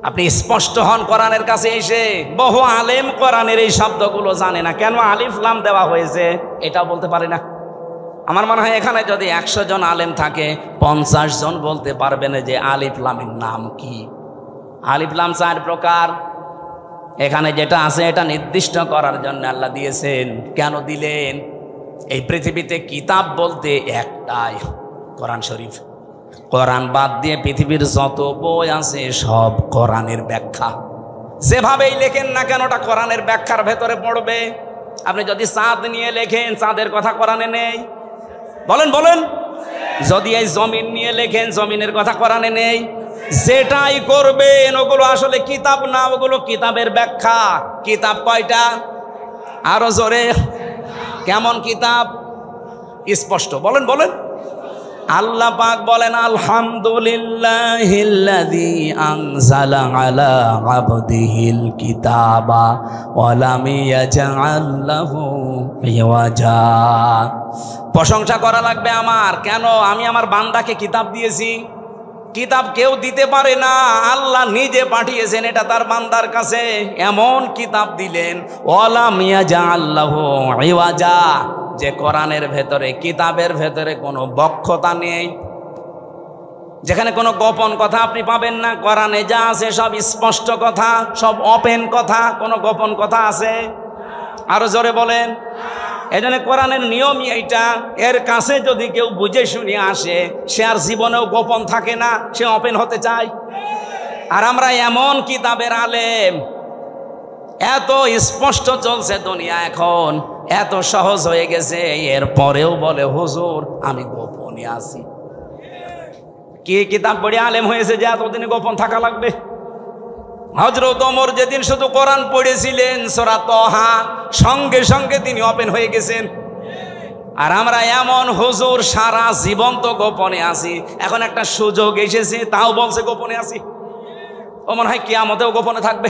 আপনি স্পষ্ট হন কোরআনের কাছে এসে। বহু আলেম কোরআনের এই শব্দগুলো জানে না, কেন আলিফ লাম দেওয়া হয়েছে এটাও বলতে পারে না। আমার মনে হয় এখানে যদি 100 জন আলেম থাকে, 50 জন বলতে পারবেন যে আলিফ লামের নাম কি। আলিফ লাম 4 প্রকার। এখানে যেটা আছে এটা নির্দিষ্ট করার জন্য আল্লাহ দিয়েছেন। কেন দিলেন? এই পৃথিবীতে কিতাব বলতে একটাই, কোরআন শরীফ। কোরআন বাদ দিয়ে পৃথিবীর যত বই আছে সব কোরআনের ব্যাখ্যা। যেভাবেই লেখেন না কেন ওটা কোরআনের ব্যাখ্যার ভেতরে পড়বে। আপনি যদি চাঁদ নিয়ে লেখেন, চাঁদের কথা কোরআনে নেই, বলেন। যদি এই জমিন নিয়ে লেখেন, জমিনের কথা কোরআনে নেই। যেটাই করবেন ওগুলো আসলে কিতাব না, ওগুলো কিতাবের ব্যাখ্যা। কিতাব কয়টা? আরো জোরে, কেমন কিতাব? স্পষ্ট বলেন। আল্লাহ পাক বলেন, আলহামদুলিল্লাহিল্লাযী আনজালা আলা আবদিহিল কিতাবা ওয়া লাম ইয়াজআল লাহু ইওয়াজা। প্রশংসা করা লাগবে আমার। কেন? আমি আমার বান্দাকে কিতাব দিয়েছি। কিতাব কেউ দিতে পারে না, আল্লাহ নিজে পাঠিয়েছেন এটা তার বান্দার কাছে। এমন কিতাব দিলেন, ওয়া লাম ইয়াজআল লাহু ইওয়াজা, যে কোরআনের ভেতরে, কিতাবের ভেতরে কোনো বক্ষতা নেই, যেখানে কোনো গোপন কথা আপনি পাবেন না। কোরআনে যা আছে সব স্পষ্ট কথা, সব ওপেন কথা, কোনো গোপন কথা আছে? আরো জোরে বলেন। এই জন্য কোরআনের নিয়মই এইটা, এর কাছে যদি কেউ বুঝে শুনে আসে, সে আর জীবনেও গোপন থাকে না, সে ওপেন হতে চায়। আর আমরা এমন কিতাবের আলেম, এত স্পষ্ট চলছে দুনিয়া এখন, এত সহজ হয়ে গেছে, এরপরেও বলে হুজুর আমি গোপনে আছি। কি কিতাব পড়ে আলেম হয়েছে যে এতদিনে গোপন থাকা লাগবে? হযরত ওমর যেদিন শুধু কোরআন পড়েছিলেন সূরা তাহা, সঙ্গে সঙ্গে তিনি ওপেন হয়ে গেছেন। আর আমরা এমন হুজুর সারা জীবন তো গোপনে আছি, এখন একটা সুযোগ এসেছে তাও বলছে গোপনে আছি। ও মনে হয় কিয়ামতেও গোপনে থাকবে।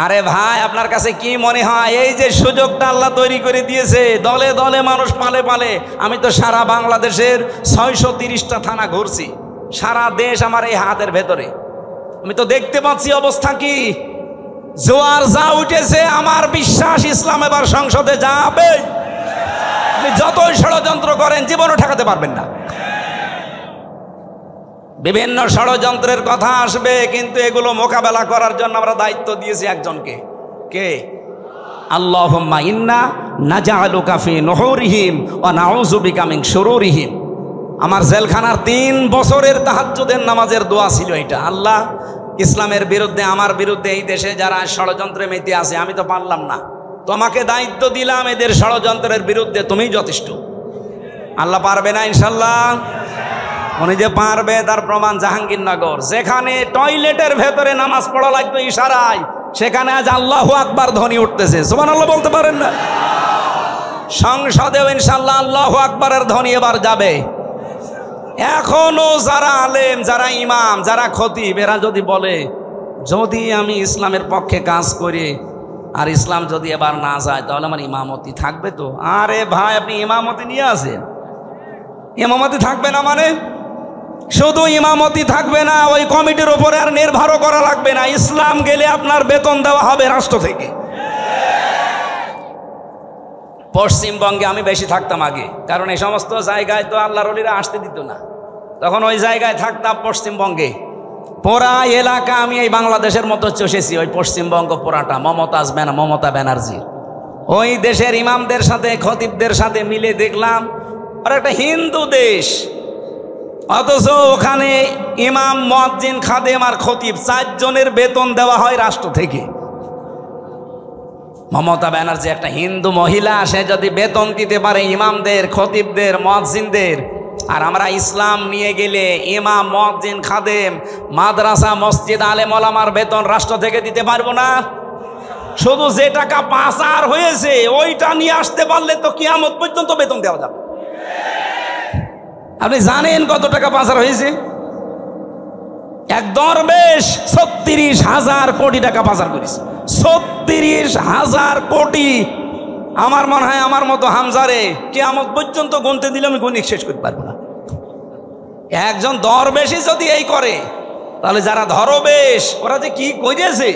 আরে ভাই, আপনার কাছে কি মনে হয় এই যে সুযোগটা আল্লাহ তৈরি করে দিয়েছে, দলে দলে মানুষ পালে পালে। আমি তো সারা বাংলাদেশের 630টা থানা ঘুরছি, সারা দেশ আমার এই হাতের ভেতরে। আমি তো দেখতে পাচ্ছি অবস্থা কি। জোয়ার যা উঠেছে, আমার বিশ্বাস ইসলাম এবার সংসদে যাবে। আপনি যতই ষড়যন্ত্র করেন জীবনও ঠেকাতে পারবেন না। বিভিন্ন ষড়যন্ত্রের কথা আসবে, কিন্তু এগুলো মোকাবেলা করার জন্য আমরা দায়িত্ব দিয়েছি একজনকে। কে? আল্লাহুম্মা ইন্না নাজআলুকা ফি নুহুরিহিম ওয়া নাউযু বিকা মিন শুরুরিহিম। আমার জেলখানার 3 বছরের তাহাজ্জুদের নামাজের দোয়া ছিল এটা। আল্লাহ, ইসলামের বিরুদ্ধে, আমার বিরুদ্ধে এই দেশে যারা ষড়যন্ত্রে মেতে আছে, আমি তো পারলাম না, তোমাকে দায়িত্ব দিলাম এদের ষড়যন্ত্রের বিরুদ্ধে, তুমিই যথেষ্ট। আল্লাহ পারবে না ইনশাল্লাহ? উনি যে পারবে তার প্রমাণ জাহাঙ্গীরনগর, যেখানে টয়লেটের ভেতরে নামাজ পড়া লাগতো ইশারায়, সেখানে আজ আল্লাহু আকবার ধ্বনি উঠতেছে। সুবহানাল্লাহ বলতে পারেন না? সংসদেও ইনশাল্লাহ আল্লাহু আকবারের ধ্বনি এবার যাবে। এখনো যারা আলেম, যারা ইমাম, যারা খতিব, এরা যদি বলে যদি আমি ইসলামের পক্ষে কাজ করি আর ইসলাম যদি এবার না যায় তাহলে আমার ইমামতি থাকবে তো? আরে ভাই, আপনি ইমামতি নিয়ে আসেন, ইমামতি থাকবে না মানে? শুধু ইমামতি থাকবে না, ওই কমিটির উপরে আর নির্ভরও করা লাগবে না। ইসলাম গেলে আপনার বেতন দেওয়া হবে রাষ্ট্র থেকে। পশ্চিমবঙ্গে আমি বেশি থাকতাম আগে, কারণ এই সমস্ত জায়গায় তো আল্লাহর ওলিরা আসতে দিত না। তখন ওই জায়গায় থাকতাম পশ্চিমবঙ্গে। পুরা এলাকা আমি এই বাংলাদেশের মতো চষেছি, ওই পশ্চিমবঙ্গ পুরাটা মমতা ব্যানার্জি। ওই দেশের ইমামদের সাথে খতিবদের সাথে মিলে দেখলাম আর একটা হিন্দু দেশ, অথচ ওখানে ইমাম, মুয়াজ্জিন, খাদেম আর খতিব 4 জনের বেতন দেওয়া হয় রাষ্ট্র থেকে। মমতা ব্যানার্জি একটা হিন্দু মহিলা, সে যদি বেতন দিতে পারে ইমামদের, খতিবদের, মুয়াজ্জিনদের, আর আমরা ইসলাম নিয়ে গেলে ইমাম, মুয়াজ্জিন, খাদেম, মাদ্রাসা, মসজিদ, আলেম ওলামার বেতন রাষ্ট্র থেকে দিতে পারবো না? শুধু যে টাকা পাচার হয়েছে ওইটা নিয়ে আসতে পারলে তো কিয়ামত পর্যন্ত বেতন দেওয়া যাবে। আপনি জানেন কত টাকা পাচার হয়েছে? এক দরবেশ 36,000 কোটি টাকা পাচার করেছে। 36,000 কোটি। আমার মনে হয় আমার মতো হামজারে কিয়ামত পর্যন্ত গুনতে দিলে আমি গণিত শেষ করতে পারবো না। একজন দরবেশই যদি এই করে, তাহলে যারা ধরবেশ ওরা যে কি করেছে।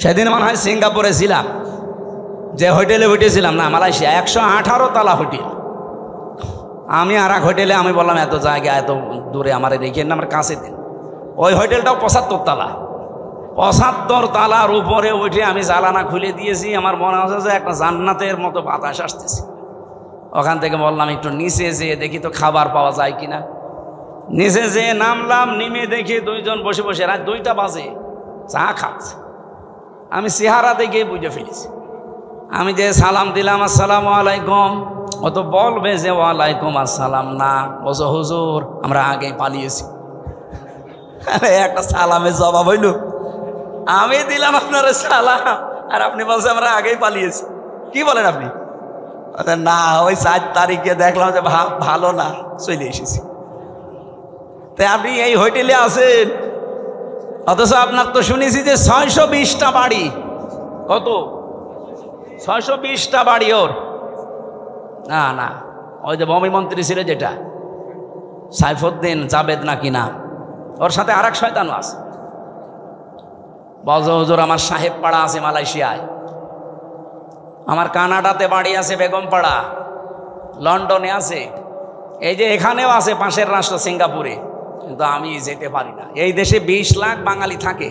সেদিন মনে হয় সিঙ্গাপুরে ছিলাম, যে হোটেলে উঠেছিলাম, না মালয়েশিয়া, 118 তলা হোটেল। আমি আর এক হোটেলে আমি বললাম এত জায়গা এত দূরে আমার রেখে আমার কাছে দিন। ওই হোটেলটাও 75 তলা। 75 তালার উপরে উঠে আমি জানালা খুলে দিয়েছি, আমার মনে হচ্ছে যে একটা জান্নাতের মতো বাতাস আসতেছে। ওখান থেকে বললাম একটু নিচে যেয়ে দেখি তো খাবার পাওয়া যায় কিনা। নিচে যেয়ে নামলাম, নেমে দেখি 2 জন বসে বসে রাত 2টা বাজে চা খাচ্ছে। আমি চেহারা দেখে বুঝে ফেলেছি। আমি যে সালাম দিলাম আসসালামু আলাইকুম, ও তো বলবে যে ওয়ালাইকুম আসসালাম না, ও হুজুর আমরা আগে পালিয়েছি। একটা সালামের জবাব হইল, আমি দিলাম আপনার সালাম আর আপনি বলছেন আমরা আগেই পালিয়েছি। কি বলেন আপনি? না, ওই 4 তারিখে দেখলাম যে ভালো না, চলে এসেছি। তাই আপনি এই হোটেলে আছেন, অথচ আপনার তো শুনেছি যে 620টা বাড়ি। কত? 620টা বাড়ি ওর। না না, ওই যে ভূমি মন্ত্রী ছিল যেটা সাইফুদ্দিন জাবেদ নাকি না, ওর সাথে আর এক শয়তানও আছে। বলছে হুজুর আমার সাহেব পাড়া আছে মালয়েশিয়ায়, আমার কানাডাতে বাড়ি আছে বেগমপাড়া, লন্ডনে আছে, এই যে এখানেও আছে পাশের রাষ্ট্র সিঙ্গাপুরে, কিন্তু আমি যেতে পারি না। এই দেশে 20 লাখ বাঙালি থাকে,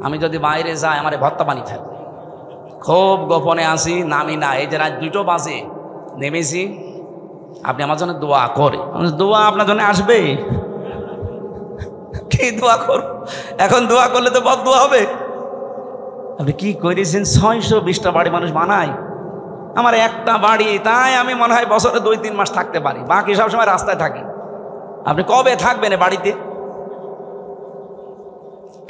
আমি যদি বাইরে যাই আমার ভত্তা পানি থাকবে। খুব গোপনে আসি, নামি না। এই যে রাত 2টো বাজে নেমেছি, আপনি আমার জন্য দোয়া করে। দোয়া আপনার জন্য আসবে? কি দোয়া করব? এখন দোয়া করলে তো বদ দোয়া হবে। আপনি কি করেছেন? 620টা বাড়ি মানুষ বানায়, আমার একটা বাড়ি। তাই আমি মনে হয় বছরে 2-3 মাস থাকতে পারি, বাকি সবসময় রাস্তায় থাকি। আপনি কবে থাকবেন বাড়িতে?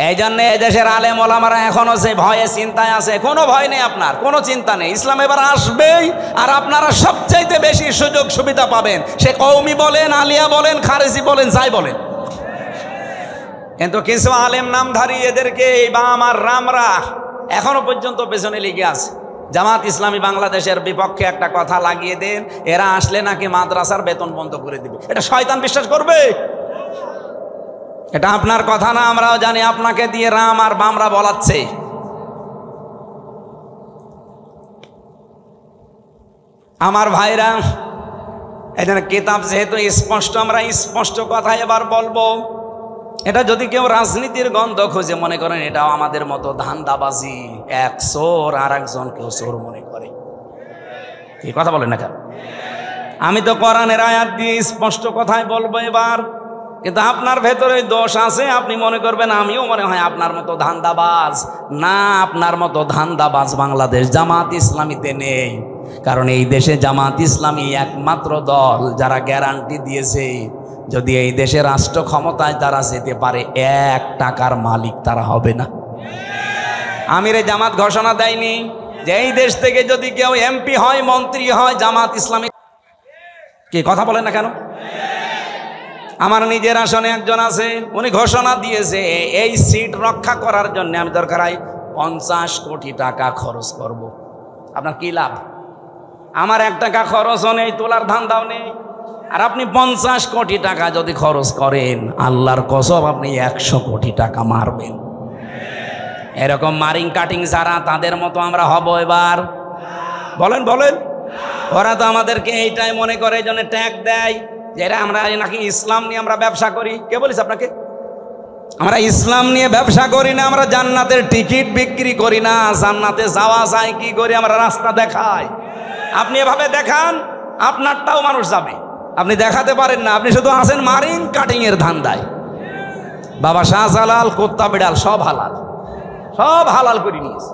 এই জন্য এদেশের আলেম ওলামারা এখনো সে ভয়ে চিন্তায় আছে। কোনো ভয় নেই, আপনার কোনো চিন্তা নেই। ইসলাম এবার আসবেই, আর আপনারা সবচাইতে বেশি সুযোগ সুবিধা পাবেন, সে কওমি বলেন, আলিয়া বলেন, খারেজি বলেন, যাই বলেন। কিন্তু কিছু আলেম নামধারী এদেরকে এই বাম আর রামরা এখনো পর্যন্ত পেছনে লেগে আছে। জামাত ইসলামী বাংলাদেশের বিপক্ষে একটা কথা লাগিয়ে দেন, এরা আসলে নাকি মাদ্রাসার বেতন বন্ধ করে দিবে। এটা শয়তান বিশ্বাস করবে? এটা আপনার কথা না, আমরাও জানি। আপনাকে দিয়ে রাম আর বামরা বলাচ্ছে। আমার ভাইরা, এখানে কিতাব যেহেতু স্পষ্ট, আমরা স্পষ্ট কথা এবার বলবো। এটা যদি কেউ রাজনীতির গন্ধ খুঁজে মনে করেন এটাও আমাদের মতো ধান্দাবাজি, এক চোর আর একজন কেউ চোর মনে করে, এই কথা বলেন না কেন? আমি তো কোরআনের আয়াত দিয়ে স্পষ্ট কথাই বলবো এবার। কিন্তু আপনার ভেতরে দোষ আছে, আপনি মনে করবেন আমিও মনে হয় আপনার মতো ধান্দাবাজ। না, আপনার মতো ধান্দাবাজ বাংলাদেশ জামাত ইসলামীতে নেই। কারণ এই দেশে জামাত ইসলামী একমাত্র দল যারা গ্যারান্টি দিয়েছে যদি এই দেশে রাষ্ট্র ক্ষমতায় তারা যেতে পারে, 1 টাকার মালিক তারা হবে না। আমিরে জামাত ঘোষণা দেয়নি যে এই দেশ থেকে যদি কেউ এমপি হয়, মন্ত্রী হয়, জামাত ইসলামী। কি কথা বলেন না কেন? আমার নিজের আসনে একজন আছে, উনি ঘোষণা দিয়েছে এই সিট রক্ষা করার জন্য আমি দরকার হয় 50 কোটি টাকা খরচ করব। আপনার কি লাভ? আমার 1 টাকা খরচও নেই, তোলার ধান্দাও নেই। আর আপনি 50 কোটি টাকা যদি খরচ করেন, আল্লাহর কসম আপনি 100 কোটি টাকা মারবেন। এরকম মারিং কাটিং যারা, তাদের মতো আমরা হব এবার। বলেন বলেন। ওরা তো আমাদেরকে এইটাই মনে করে, এই জন্য ট্যাগ দেয় যে এরা আমরা নাকি ইসলাম নিয়ে আমরা ব্যবসা করি। কে বলিস আপনাকে? আমরা ইসলাম নিয়ে ব্যবসা করি না, আমরা জান্নাতের টিকিট বিক্রি করি না। জান্নাতে যাওয়া যায় কি করে? আমরা রাস্তা দেখাই। আপনি এভাবে দেখান, আপনারটাও মানুষ যাবে। আপনি দেখাতে পারেন না, আপনি শুধু আছেন মারিং কাটিং এর ধান্দায়। বাবা শাহজালাল কুত্তা বিড়াল সব হালাল, সব হালাল করে নিয়েছে।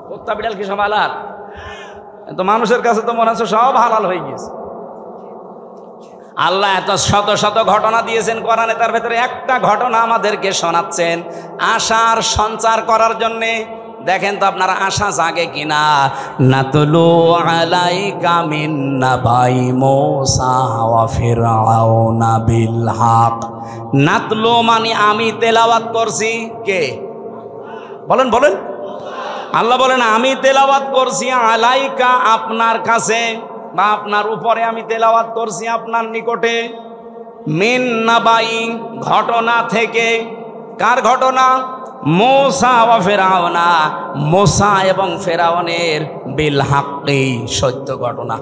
কুত্তা বিড়াল কি সব হালাল? তো মানুষের কাছে তো মনে হচ্ছে সব হালাল হয়ে গিয়েছে। আল্লাহ এত শত শত ঘটনা দিয়েছেন কোরআনে, তার ভেতরে একটা ঘটনা আমাদেরকে শোনাচ্ছেন আশার সঞ্চার করার জন্যে। দেখেন তো আপনারা আশা জাগে কিনা। নাতলু আলাইকা মিন নাবাই মূসা ওয়া ফিরআউনা বিল হক। নাতলু মানে আমি তেলাওয়াত করছি। কে বলেন বলেন? আল্লাহ বলেন আমি তেলাওয়াত করছি আলাইকা আপনার কাছে বা আপনার উপরে আমি তেলাওয়াত করছি আপনার নিকটে। মিন নাবাই ঘটনা থেকে। কার ঘটনা? মূসা ওয়া ফিরআউনা, মূসা এবং ফেরাউনের বিল হাক্কি সত্য ঘটনা।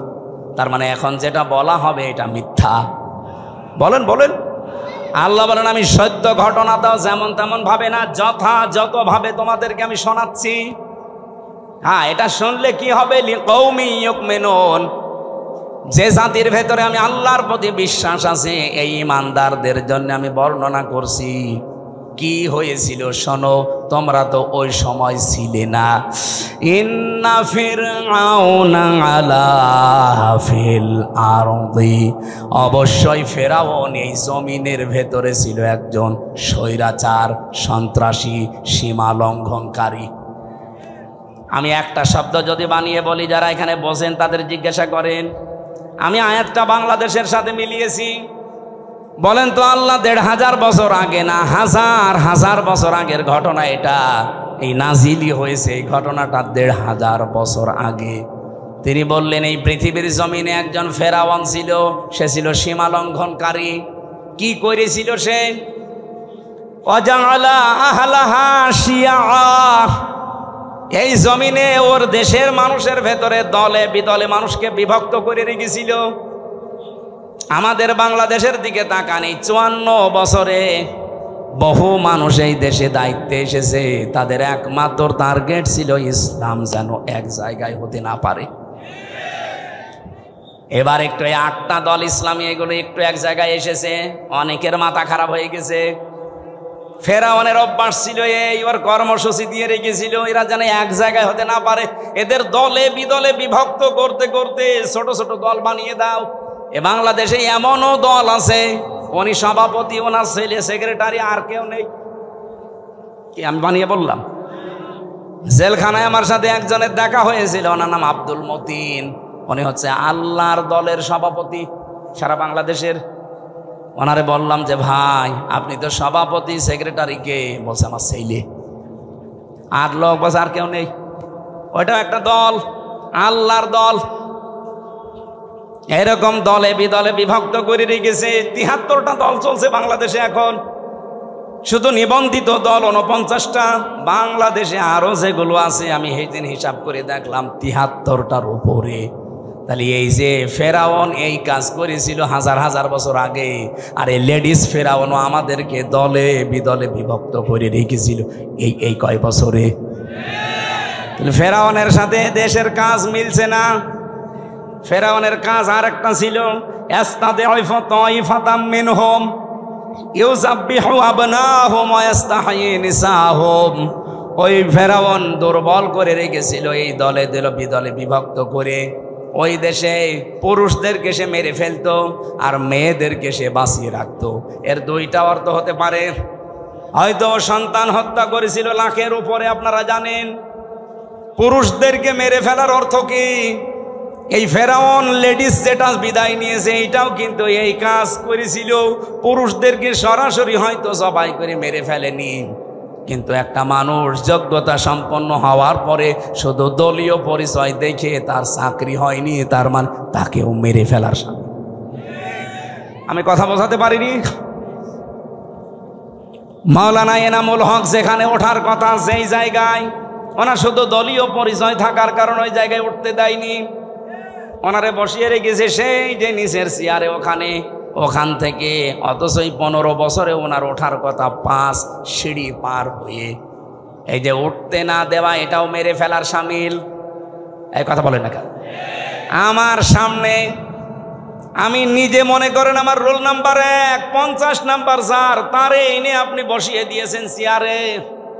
তার মানে এখন যেটা বলা হবে এটা মিথ্যা। বলেন বলেন। আল্লাহ বলেন আমি সত্য ঘটনা দাও যেমন তেমন ভাবে না, যথাযথভাবে তোমাদেরকে আমি শোনাচ্ছি। হ্যাঁ, এটা শুনলে কি হবে? লিকৌমি ইউমিনুন, যে জাতির ভেতরে আমি আল্লাহর প্রতি বিশ্বাস আছে এই ইমানদারদের জন্য আমি বর্ণনা করছি। কি হয়েছিল শোনো, তোমরা তো ওই সময় ছিলে না। ইন্না ফিরআউনা আলা ফিল আরদি, অবশ্যই ফেরাউন এই জমিনের ভেতরে ছিল একজন স্বৈরাচার, সন্ত্রাসী, সীমা লঙ্ঘনকারী। আমি একটা শব্দ যদি বানিয়ে বলি, যারা এখানে বসেন তাদের জিজ্ঞাসা করেন, আমি আয়াতটা বাংলাদেশের সাথে মিলিয়েছি। বলেন তো আল্লাহ ১৫০০ বছর আগে না হাজার হাজার বছর আগের ঘটনা এটা। এই নাজিলি হয়েছে এই ঘটনাটা ১৫০০ বছর আগে। তিনি বললেন এই পৃথিবীর জমিনে একজন ফেরাউন ছিল, সে ছিল সীমা লঙ্ঘনকারী। কি করেছিল সে? ওয়াজআলা আহলাহা শিয়া, এই জমিনে ওর দেশের মানুষের ভেতরে দলে বিদলে মানুষকে বিভক্ত করে রেখেছিল। আমাদের বাংলাদেশের দিকে তাকান, এই ৫৪ বছরে বহু মানুষ এই দেশে দায়িত্বে এসেছে, তাদের একমাত্র টার্গেট ছিল ইসলাম যেন এক জায়গায় হতে না পারে। এবার একটু ৮টা দল ইসলামী এগুলো একটু এক জায়গায় এসেছে, অনেকের মাথা খারাপ হয়ে গেছে। ফেরাউনের অভ্যাস ছিল এই, ওর কর্মসূচি দিয়ে রেখেছিল এরা যেন এক জায়গায় হতে না পারে। এদের দলে বিদলে বিভক্ত করতে করতে ছোট ছোট দল বানিয়ে দাও। এ বাংলাদেশে এমনও দল আছে, উনি সভাপতি, ওনার ছেলে সেক্রেটারি, আর কেউ নেই। কি আমি বানিয়ে বললাম? জেলখানায় আমার সাথে একজনের দেখা হয়েছিল, ওনার নাম আব্দুল মতিন। উনি হচ্ছে আল্লাহর দলের সভাপতি সারা বাংলাদেশের। ওনারে বললাম যে ভাই আপনি তো সভাপতি, সেক্রেটারি কে? বলছে আমার ছেলে। আর লোক বলছে আর কেউ নেই। ওইটাও একটা দল, আল্লাহর দল। এরকম দলে বিদলে বিভক্ত করে রেখেছে। ৭৩টা দল চলছে বাংলাদেশে এখন, শুধু নিবন্ধিত দল ৪৯টা। বাংলাদেশে আরো যেগুলো আছে আমি সেইদিন হিসাব করে দেখলাম ৭৩টার উপরে। তাহলে এই যে ফেরাউন এই কাজ করেছিল হাজার হাজার বছর আগে, আর এই লেডিস ফেরাউনও আমাদেরকে দলে বিদলে বিভক্ত করে রেখেছিল এই কয় বছরে। ফেরাউনের সাথে দেশের কাজ মিলছে না। ফেরাউনের কাজ আর একটা ছিল, ওই ফেরাউন দুর্বল করে রেখেছিল এই দলে দলে বিদলে বিভক্ত করে। ওই দেশে পুরুষদেরকে সে মেরে ফেলতো আর মেয়েদেরকে সে বাঁচিয়ে রাখতো। এর দুইটা অর্থ হতে পারে, হয়তো সন্তান হত্যা করেছিল লাখের উপরে, আপনারা জানেন। পুরুষদেরকে মেরে ফেলার অর্থ কি? এই ফেরাউন লেডিস যেটা বিদায় নিয়েছে এইটাও কিন্তু এই কাজ করেছিল। পুরুষদেরকে সরাসরি হয়তো জবাই করে মেরে ফেলেনি, কিন্তু একটা মানুষ যোগ্যতা সম্পন্ন হওয়ার পরে শুধু দলীয় পরিচয় দেখে তার চাকরি হয়নি, তার মানে তাকেও মেরে ফেলার সাথে। আমি কথা বোঝাতে পারিনি? মাওলানা এনামুল হক যেখানে ওঠার কথা সেই জায়গায় ওনার শুধু দলীয় পরিচয় থাকার কারণে ওই জায়গায় উঠতে দেয়নি, ওনারে বসিয়ে রেখেছে সেই যে নিচের চেয়ারে ওখান থেকে। অথচ 15 বছরে ওনার ওঠার কথা 5 সিঁড়ি পার হয়ে। এই যে উঠতে না দেওয়া এটাও মেরে ফেলার শামিল। এই কথা বলেন না কেন? আমার সামনে আমি নিজে মনে করেন আমার রোল নাম্বার 1, 50 নাম্বার স্যার, তারে এনে আপনি বসিয়ে দিয়েছেন চেয়ারে,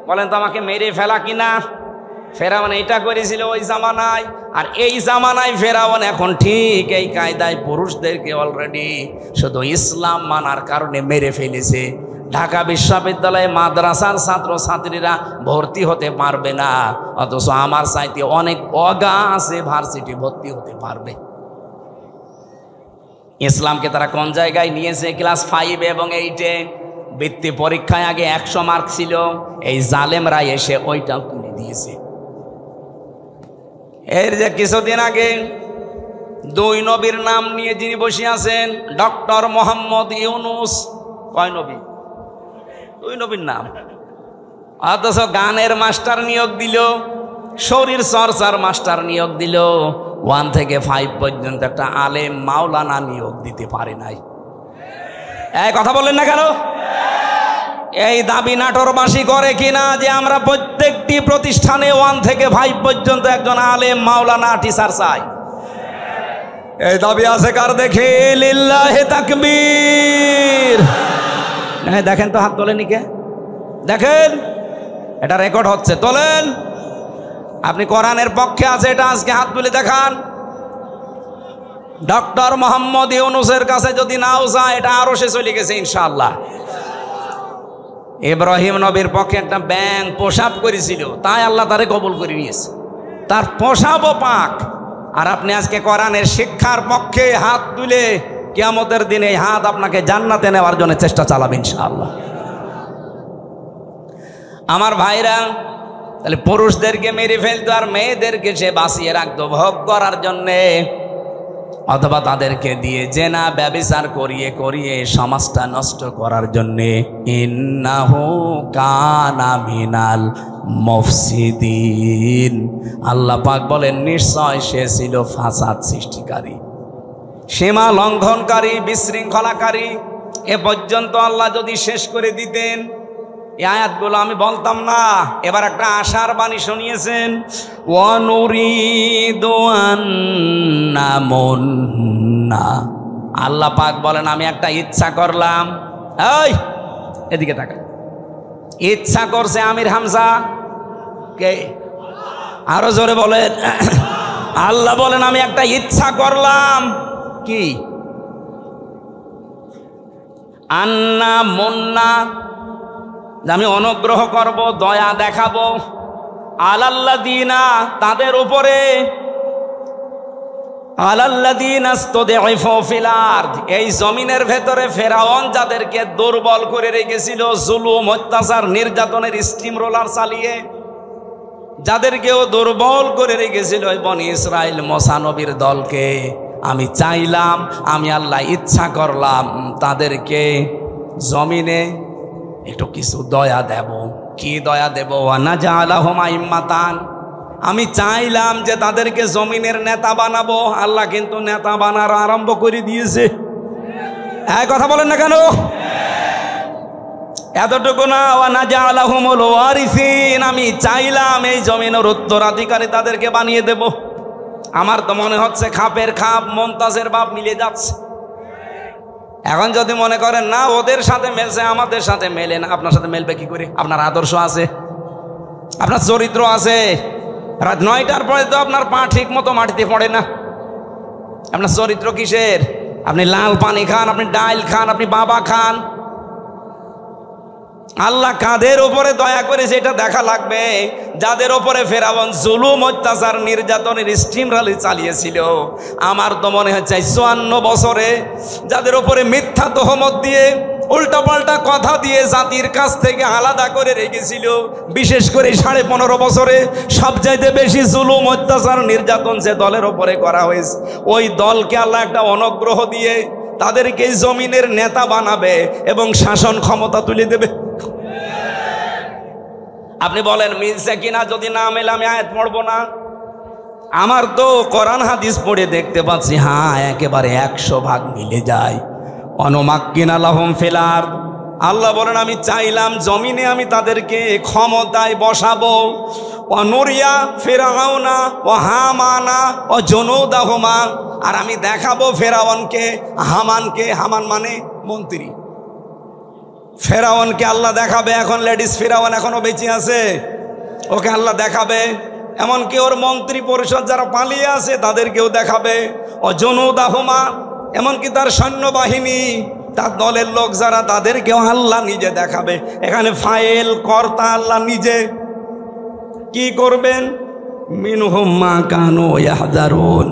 বলেন তো আমাকে মেরে ফেলা কিনা? ফেরাউন এটা করেছিল ওই জামানায়, আর এই জামানায় ফেরাউন এখন ঠিক এই কায়দায় পুরুষদেরকে অলরেডি শুধু ইসলাম মানার কারণে মেরে ফেলেছে। ঢাকা বিশ্ববিদ্যালয়ে মাদ্রাসার ছাত্রছাত্রীরা ভর্তি হতে পারবে না, অথচ আমার চাইতে অনেক অগা আছে ভার্সিটি ভর্তি হতে পারবে। ইসলামকে তারা কোন জায়গায় নিয়েছে? ক্লাস 5 এবং 8-এ বৃত্তি পরীক্ষায় আগে 100 মার্ক ছিল, এই জালেমরা এসে ওইটাও তুলে দিয়েছে। এর যে কিছুদিন আগে 2 নবীর নাম নিয়ে যিনি বসে আছেন, ডক্টর মোহাম্মদ ইউনুস, কয় নবী? 2 নবীর নাম। অথচ গানের মাস্টার নিয়োগ দিল, শরীর চর্চার মাস্টার নিয়োগ দিল, 1 থেকে 5 পর্যন্ত একটা আলেম মাওলানা নিয়োগ দিতে পারে নাই। এই কথা বললেন না কেন? এই দাবি নাটোরবাসী করে কিনা যে আমরা প্রত্যেকটি প্রতিষ্ঠানে 1 থেকে 5 পর্যন্ত একজন আলেম মাওলানা টিচার চাই? এই দাবি আছে কার? দেখে লিল্লাহি তাকবীর। দেখেন তো, হাত তোলেন কে? দেখেন, এটা রেকর্ড হচ্ছে, তোলেন। আপনি কোরআনের পক্ষে আছে এটা আজকে হাত তুলে দেখান। ডক্টর মোহাম্মদ ইউনুসের কাছে যদি নাও যায়, এটা আরো সে চলে গেছে ইনশাআল্লাহ। ইব্রাহিম নবীর পক্ষে একটা ব্যাঙ প্রসাব করেছিল, তাই আল্লাহ তারে কবুল করে নিয়েছে, তার প্রসাবও পাক। আর আপনি আজকে কোরআনের শিক্ষার পক্ষে হাত তুলে কিয়ামতের দিনে এই হাত আপনাকে জান্নাতে নেওয়ার জন্য চেষ্টা চালাবেন ইনশাআল্লাহ। আমার ভাইরা, তাহলে পুরুষদেরকে মেরে ফেলতো আর মেয়েদেরকে সে বাঁচিয়ে রাখতো ভোগ করার জন্যে, অথবা তাদেরকে দিয়ে জেনা ব্যভিচার করিয়ে করিয়ে সমাজটা নষ্ট করার জন্যে। ইন্নাহু কানা মিনাল মুফসিদিন, আল্লাহ পাক বলেন নিশ্চয় সে ছিল ফাসাদ সৃষ্টিকারী, সীমা লঙ্ঘনকারী, বিশৃঙ্খলাকারী। এ পর্যন্ত আল্লাহ যদি শেষ করে দিতেন, এই আয়াতগুলো আমি বলতাম না। এবার একটা আশার বাণী শুনিয়েছেন, ওয়ানুরিদু আন্নামুন্না, আল্লাহ পাক বলেন আমি একটা ইচ্ছা করলাম। এই এদিকে তাকা, ইচ্ছা করছে আমির হামজা কে? আরো জোরে বলেন। আল্লাহ বলেন আমি একটা ইচ্ছা করলাম। কি? আন্না মুন্না, আমি অনুগ্রহ করব, দয়া দেখাবো, আলাল্লাযীনা, তাদের উপরে, আলাল্লাযীনা ইসতাদঈফু ফিল আরদ, এই জমিনের ভেতরে ফেরাউন যাদেরকে দুর্বল করে রেখেছিল, জুলুম, অত্যাচার, নির্যাতনের স্টিম রোলার চালিয়ে যাদেরকেও দুর্বল করে রেখেছিল ওই বনি ইসরাইল মুসা নবীর দলকে, আমি চাইলাম, আমি আল্লাহ ইচ্ছা করলাম তাদেরকে জমিনে একটু কিছু দয়া দেব। কি দয়া দেব? ওয়ানাজআলাহুম আইম্মাতান, আমি চাইলাম যে তাদেরকে জমিনের নেতা বানাবো। আল্লাহ কিন্তু নেতা বানার আরম্ভ করে দিয়েছে। এই কথা বলেন না কেন? এতটুকু না, ওয়ানাজআলাহুমুল ওয়ারিসিন, আমি চাইলাম এই জমিনের উত্তরাধিকারী তাদেরকে বানিয়ে দেব। আমার তো মনে হচ্ছে খাপের খাপ মুমতাজের বাপ মিলে যাচ্ছে। এখন যদি মনে করেন না ওদের সাথে মেলছে, আমাদের সাথে মেলে না, আপনার সাথে মেলবে কি করে? আপনার আদর্শ আছে, আপনার চরিত্র আছে। রাত 9টার পরে তো আপনার পা ঠিক মতো মাটিতে পড়ে না। আপনার চরিত্র কিসের? আপনি লাল পানি খান, আপনি ডাইল খান, আপনি বাবা খান। আল্লাহ কাদের উপরে দয়া করেছে এটা দেখা লাগবে। যাদের উপরে ফেরাউন জুলুম, অত্যাচার, নির্যাতনের স্টিম রালি চালিয়েছিল, আমার তো মনে হচ্ছে 54 বছরে যাদের উপরে মিথ্যা তহমত দিয়ে, উল্টাপাল্টা কথা দিয়ে জাতির কাছ থেকে আলাদা করে রেখেছিল, বিশেষ করে 15.5 বছরে সবচাইতে বেশি জুলুম, অত্যাচার, নির্যাতন যে দলের ওপরে করা হয়েছে, ওই দলকে আল্লাহ একটা অনুগ্রহ দিয়ে তাদেরকে জমিনের নেতা বানাবে এবং শাসন ক্ষমতা তুলে দেবে। আপনি বলেন মিলছে কিনা, যদি না মেলে আমি আয়াত পড়বো না। আমার তো কোরআন হাদিস পড়ে দেখতে পাচ্ছি হ্যাঁ একেবারে 100% মিলে যায়। অনুমাক্কিনা লাহুম ফিল আরদ, আল্লাহ বলেন আমি চাইলাম জমিনে আমি তাদেরকে ক্ষমতায় বসাবো। অনুরিয়া ফিরআউনা ওয়া হামানা ওয়া জুনুদাহুমা, আর আমি দেখাবো ফেরাউনকে হামানকে, হামান মানে মন্ত্রী, ফেরাউনকে আল্লাহ দেখাবে। এখন লেডিস ফেরাউন এখনো বেঁচে আছে, ওকে আল্লাহ দেখাবে। এমনকি ওর মন্ত্রী পরিষদ যারা পালিয়ে আছে তাদেরকেও দেখাবে। ও জুনুদাহুমা, এমনকি তার সৈন্যবাহিনী, তার দলের লোক যারা, তাদেরকেও আল্লাহ নিজে দেখাবে। এখানে ফাইল কর্তা আল্লাহ নিজে। কি করবেন? মিনহুম মা কানু ইয়াহযারুন,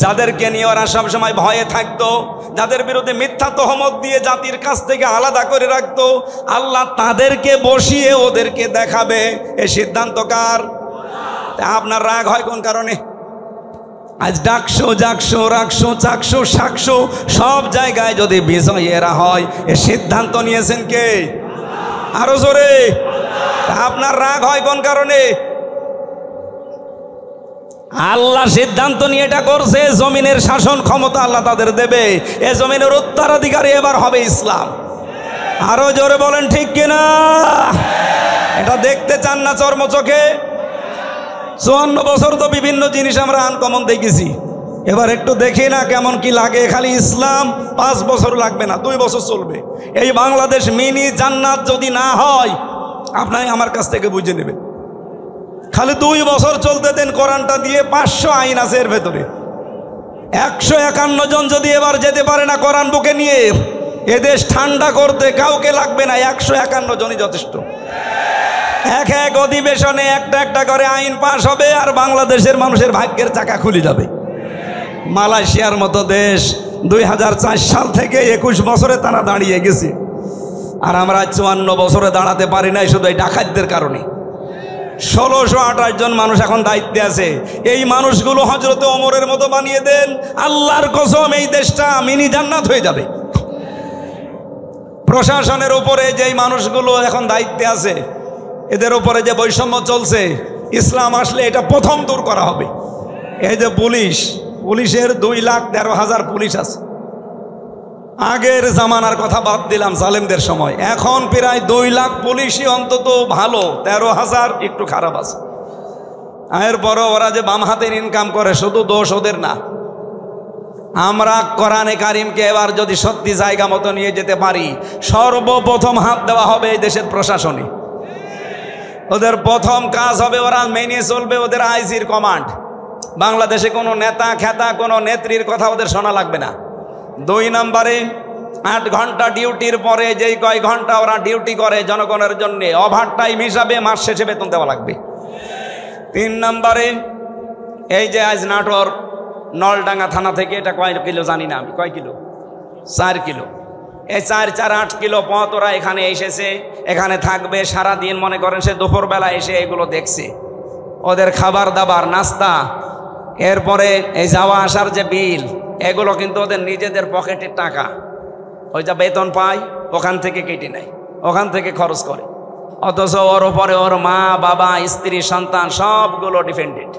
যাদেরকে নিয়ে ওরা সবসময় ভয়ে থাকতো, যাদের বিরুদ্ধে মিথ্যা তহমত দিয়ে জাতির কাছ থেকে আলাদা করে রাখতো, আল্লাহ তাদেরকে বসিয়ে ওদেরকে দেখাবে। এই সিদ্ধান্ত কার? আপনার রাগ হয় কোন কারণে? আজ ডাকশো জাকশো রাখশো চাকশো শাকশো সব জায়গায় যদি বিজয়েরা হয়, এ সিদ্ধান্ত নিয়েছেন কে? আরো জোরে। আপনার রাগ হয় কোন কারণে? আল্লাহ সিদ্ধান্ত নিয়ে এটা করছে, জমিনের শাসন ক্ষমতা আল্লাহ তাদের দেবে। এ জমিনের উত্তরাধিকারী এবার হবে ইসলাম। আরো জোরে বলেন ঠিক কিনা? এটা দেখতে চান না চর্ম চোখে? 54 বছর তো বিভিন্ন জিনিস আমরা আনকমন দেখেছি, এবার একটু দেখি না কেমন কি লাগে। খালি ইসলাম 5 বছর লাগবে না, 2 বছর চলবে। এই বাংলাদেশ মিনি জান্নাত যদি না হয়, আপনাই আমার কাছ থেকে বুঝে নেবেন। খালি 2 বছর চলতে দেন, কোরআনটা দিয়ে 500 আইন আছে এর ভেতরে। 151 জন যদি এবার যেতে পারে না কোরআন বুকে নিয়ে, এদেশ ঠান্ডা করতে কাউকে লাগবে না, 151 জনই যথেষ্ট। এক এক অধিবেশনে একটা একটা করে আইন পাশ হবে, আর বাংলাদেশের মানুষের ভাগ্যের চাকা খুলে যাবে। মালয়েশিয়ার মতো দেশ 2004 সাল থেকে 21 বছরে তারা দাঁড়িয়ে গেছে, আর আমরা 54 বছরে দাঁড়াতে পারি নাই, শুধু এই ডাকাতদের কারণে। 1628 জন মানুষ এখন দায়িত্বে আছে। এই মানুষগুলো হযরতে ওমরের মতো বানিয়ে দেন, আল্লাহর কসম এই দেশটা মিনি জান্নাত হয়ে যাবে। প্রশাসনের উপরে যেই মানুষগুলো এখন দায়িত্বে আছে, এদের উপরে যে বৈষম্য চলছে, ইসলাম আসলে এটা প্রথম দূর করা হবে। এই যে পুলিশের 2,13,000 পুলিশ আছে। আগের জামানার কথা বাদ দিলাম, জালেমদের সময়, এখন প্রায় 2 লাখ পুলিশই অন্তত ভালো, 13,000 একটু খারাপ আছে। এরপরও ওরা যে বাম হাতের ইনকাম করে, শুধু দোষ ওদের না। আমরা কোরআনে কারিমকে এবার যদি সত্যি জায়গা মতো নিয়ে যেতে পারি, সর্বপ্রথম হাত দেওয়া হবে এই দেশের প্রশাসনে। ওদের প্রথম কাজ হবে, ওরা মেনে চলবে ওদের আইজির কমান্ড। বাংলাদেশে কোনো নেতা খেতা কোনো নেত্রীর কথা ওদের শোনা লাগবে না। 2 নম্বরে 8 ঘন্টা ডিউটির পরে যেই কয় ঘন্টা ওরা ডিউটি করে জনগণের জন্য, ওভার টাইম হিসাবে মাস শেষে বেতন দেওয়া লাগবে। 3 নম্বরে এই যে আজ নাটোর নলডাঙ্গা থানা থেকে, এটা কয় কিলো জানি না আমি, কয় কিলো? 4 কিলো। এই 4-8 কিলো পথ ওরা এখানে এসেছে, এখানে থাকবে সারাদিন। মনে করেন সে দুপুরবেলা এসে এগুলো দেখছে, ওদের খাবার দাবার নাস্তা, এরপরে এই যাওয়া আসার যে বিল, এগুলো কিন্তু ওদের নিজেদের পকেটের টাকা। ওই যা বেতন পায় ওখান থেকে কেটে নেয়, ওখান থেকে খরচ করে। অথচ ওর ওপরে ওর মা বাবা স্ত্রী সন্তান সবগুলো ডিপেন্ডেন্ট।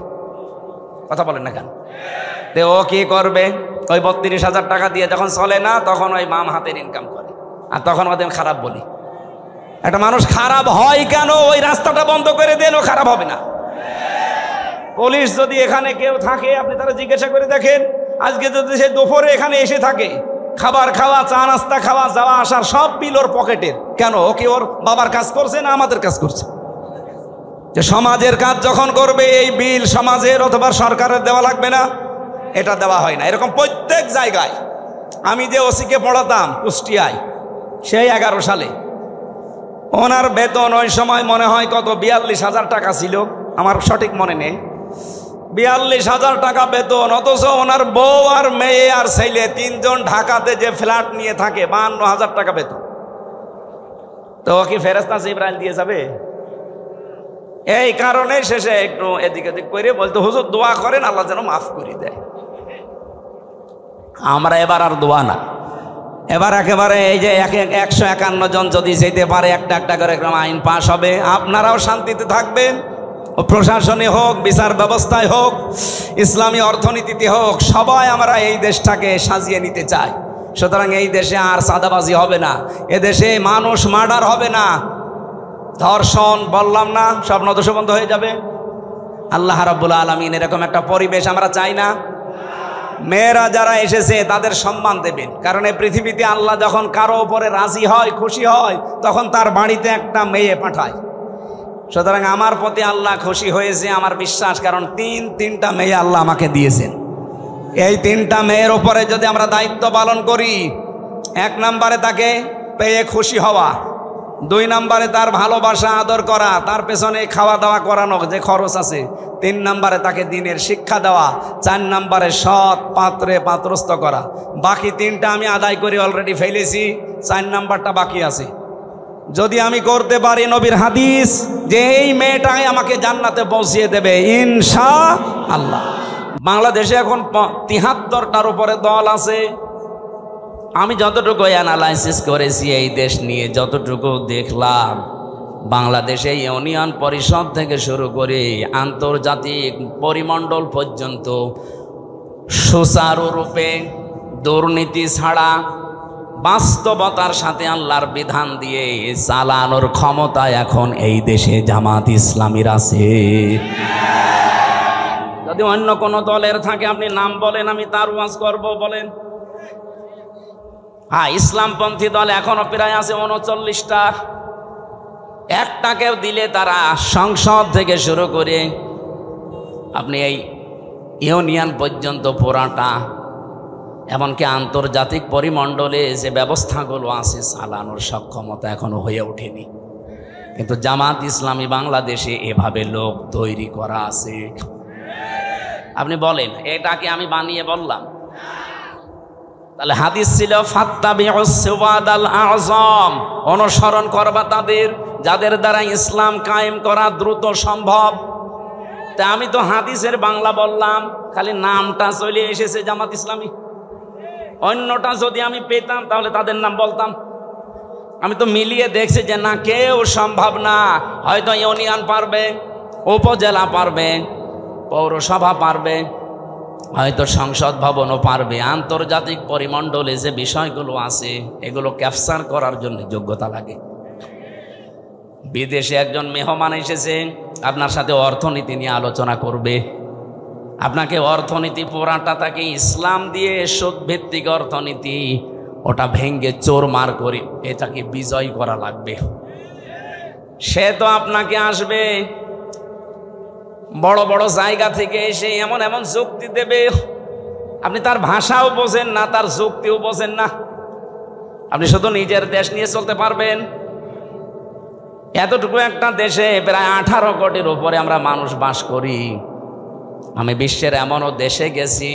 কথা বলেন না কেন? তো ও কি করবে? ওই 32,000 টাকা দিয়ে যখন চলে না, তখন ওই মাম হাতের ইনকাম করে, আর তখন ওদের খারাপ বলি। একটা মানুষ খারাপ হয় কেন? ওই রাস্তাটা বন্ধ করে দেন, ও খারাপ হবে না। পুলিশ যদি এখানে কেউ থাকে, আপনি তারা জিজ্ঞাসা করে দেখেন, আজকে যদি সে দুপুরে এখানে এসে থাকে, খাবার খাওয়া, চা নাস্তা খাওয়া, যাওয়া আসার সব বিল ওর পকেটের। কেন? ও কি ওর বাবার কাজ করছে না আমাদের কাজ করছে? যে সমাজের কাজ যখন করবে, এই বিল সমাজের অথবা সরকারের দেওয়া লাগবে না? এটা দেওয়া হয় না। এরকম প্রত্যেক জায়গায়। আমি যে ওসিকে পড়াতাম কুষ্টিয়ায়, সেই 11 সালে, ওনার বেতন ওই সময় মনে হয় কত 42,000 টাকা ছিল, আমার সঠিক মনে নেই। 42,000 টাকা বেতন, অথচ ওনার বউ আর মেয়ে আর ছেলে 3 জন ঢাকাতে যে ফ্ল্যাট নিয়ে থাকে, 52,000 টাকা বেতন। তো কি ফেরেশতা জিবরাইল দিয়ে যাবে? এই কারণে শেষে একটু এদিক এদিক করে বলতে, হুজুর দোয়া করেন আল্লাহ যেন মাফ করে দেয়। আমরা এবার আর দোয়া না, এবার একেবারে এই যে 151 জন যদি যেতে পারে, একটা একটা করে আইন পাশ হবে, আপনারাও শান্তিতে থাকবেন। প্রশাসনে হোক, বিচার ব্যবস্থায় হোক, ইসলামী অর্থনীতিতে হোক, সবাই আমরা এই দেশটাকে সাজিয়ে নিতে চাই। সুতরাং এই দেশে আর চাঁদাবাজি হবে না, এ দেশে মানুষ মার্ডার হবে না, ধর্ষণ বললাম না, সব নদোষ বন্ধ হয়ে যাবে। আল্লাহ রাব্বুল আলামিন এরকম একটা পরিবেশ আমরা চাই না। মেয়েরা যারা এসেছে তাদের সম্মান দেবেন, কারণ এই পৃথিবীতে আল্লাহ যখন কারো উপরে রাজি হয়, খুশি হয়, তখন তার বাড়িতে একটা মেয়ে পাঠায়। সুতরাং আমার প্রতি আল্লাহ খুশি হয়েছে, আমার বিশ্বাস, কারণ তিনটা মেয়ে আল্লাহ আমাকে দিয়েছেন। এই তিনটা মেয়ের উপরে যদি আমরা দায়িত্ব পালন করি, 1 নম্বরে তাকে পেয়ে খুশি হওয়া, 2 নম্বরে তার ভালোবাসা আদর করা, তার পেছনে খাওয়া দাওয়া করানো যে খরচ আছে, 3 নম্বরে তাকে দ্বীনের শিক্ষা দেওয়া, 4 নম্বরে সৎ পাত্রে পাত্রস্থ করা। বাকি 3টা আমি আদায় করে অলরেডি ফেলেছি, 4 নম্বরটা বাকি আছে। যদি আমি করতে পারি, নবীর হাদিস যে এই মেয়েটাই আমাকে জান্নাতে পৌঁছিয়ে দেবে ইনশাআল্লাহ। বাংলাদেশে এখন 73টার উপরে দল আছে। আমি যতটুকু অ্যানালাইসিস করেছি এই দেশ নিয়ে, যতটুকু দেখলাম, বাংলাদেশে ইউনিয়ন পরিষদ থেকে শুরু করে আন্তর্জাতিক পরিমণ্ডল পর্যন্ত সুচারুরূপে দুর্নীতি ছাড়া বাস্তবতার সাথে আল্লাহর বিধান দিয়ে চালানোর ক্ষমতা এখন এই দেশে জামাত ইসলামীর আছে। যদি অন্য কোন দলের থাকে আপনি নাম বলেন, আমি তার ওয়াজ করব, বলেন। হ্যাঁ, ইসলামপন্থী দল এখনো প্রায় আছে 39টা। একটাকেও দিলে তারা সংসদ থেকে শুরু করে আপনি এই ইউনিয়ন পর্যন্ত পুরাটা, এমনকি আন্তর্জাতিক পরিমণ্ডলে যে ব্যবস্থাগুলো আছে চালানোর সক্ষমতা এখনো হয়ে ওঠেনি। কিন্তু জামাত ইসলামী বাংলাদেশে এভাবে লোক তৈরি করা আছে। আপনি বলেন, এটা কি আমি বানিয়ে বললাম? তাহলে হাদিস ছিল ফাত্তাবিউস সিওয়াদাল আযম, অনুসরণ করবা তাদের যাদের দ্বারা ইসলাম কায়েম করা দ্রুত সম্ভব। তা আমি তো হাদিসের বাংলা বললাম, খালি নামটা চলে এসেছে জামাত ইসলামী। অন্যটা যদি আমি পেতাম তাহলে তাদের নাম বলতাম। আমি তো মিলিয়ে দেখছি যে না, কেউ সম্ভব না। হয়তো ইউনিয়ন পারবে, উপজেলা পারবে, পৌরসভা পারবে, হয়তো সংসদ ভবনও পারবে। আন্তর্জাতিক পরিমণ্ডলে যে বিষয়গুলো আছে এগুলো ক্যাপচার করার জন্য যোগ্যতা লাগে। বিদেশে একজন মেহমান এসেছে, আপনার সাথে অর্থনীতি নিয়ে আলোচনা করবে। আপনাকে অর্থনীতি পুরাটা তাকে ইসলাম দিয়ে সুদভিত্তিক অর্থনীতি, ওটা ভেঙ্গে চোরমার করে এটাকে বিজয় করা লাগবে। সে তো আপনাকে আসবে বড় বড় জায়গা থেকে এসে এমন এমন যুক্তি দেবে, আপনি তার ভাষাও বোঝেন না, তার যুক্তিও বোঝেন না। আপনি শুধু নিজের দেশ নিয়ে চলতে পারবেন। এতটুকু একটা দেশে প্রায় 18 কোটির উপরে আমরা মানুষ বাস করি। আমি বিশ্বের এমনও দেশে গেছি,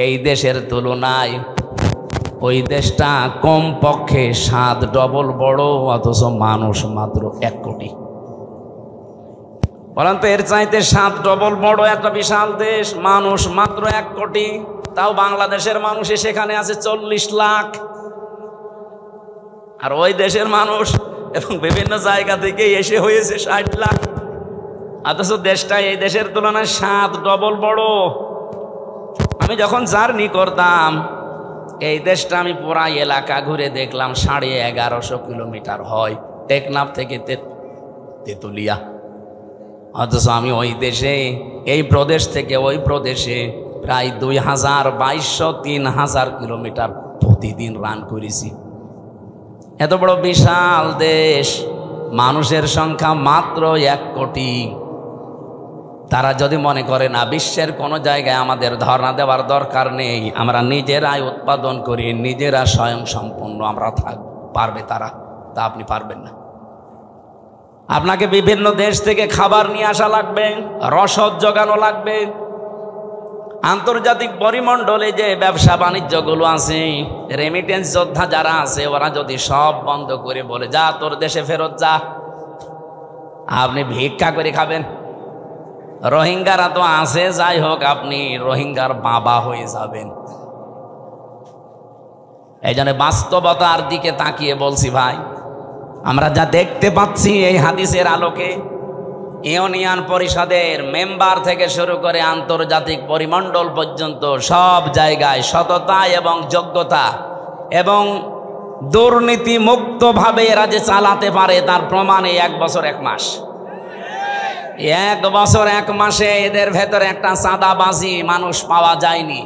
এই দেশের তুলনায় ওই দেশটা কমপক্ষে 7 ডবল বড়, অথচ মানুষ মাত্র 1 কোটি। বলেন তো, এর চাইতে 7 ডবল বড় একটা বিশাল দেশ, মানুষ মাত্র 1 কোটি। তাও বাংলাদেশের মানুষ সেখানে আছে 40 লাখ। আর ওই দেশের মানুষ এবং বিভিন্ন জায়গা থেকে এসে হয়েছে 60 লাখ। অথচ দেশটা এই দেশের তুলনায় 7 ডবল বড়। আমি যখন জার্নি করতাম এই দেশটা, আমি পুরা এলাকা ঘুরে দেখলাম 1150 কিলোমিটার হয় টেকনাফ থেকে তেতুলিয়া। অথচ আমি ওই দেশে, এই প্রদেশ থেকে ওই প্রদেশে প্রায় 2200-3000 কিলোমিটার প্রতিদিন রান করেছি। এত বড় বিশাল দেশ, মানুষের সংখ্যা মাত্র 1 কোটি। তারা যদি মনে করে না বিশ্বের কোনো জায়গায় আমাদের ধর্ণা দেওয়ার দরকার নেই, আমরা নিজেরাই উৎপাদন করি, নিজেরা স্বয়ং সম্পূর্ণ আমরা পারবে তারা, তা আপনি পারবেন না। আপনাকে বিভিন্ন দেশ থেকে খাবার নিয়ে আসা লাগবে, রসদ জোগানো লাগবে। আন্তর্জাতিক পরিমণ্ডলে যে ব্যবসা বাণিজ্যগুলো আছে, রেমিটেন্স যোদ্ধা যারা আছে, ওরা যদি সব বন্ধ করে বলে যা তোর দেশে ফেরত যা, আপনি ভিক্ষা করে খাবেন। রোহিঙ্গারা তো আছে, যাই হোক, আপনি রোহিঙ্গার বাবা হয়ে যাবেন। এই জন্য বাস্তবতার দিকে তাকিয়ে বলছি ভাই, আমরা যা দেখতে পাচ্ছি এই হাদিসের আলোকে, ইউনিয়ন পরিষদের মেম্বার থেকে শুরু করে আন্তর্জাতিক পরিমণ্ডল পর্যন্ত সব জায়গায় সততা এবং যোগ্যতা এবং দুর্নীতি মুক্তভাবে এরা যে চালাতে পারে তার প্রমাণ এই 1 বছর 1 মাস। 1 বছর 1 মাসে এদের ভেতরে একটা চাঁদাবাজি মানুষ পাওয়া যায়নি।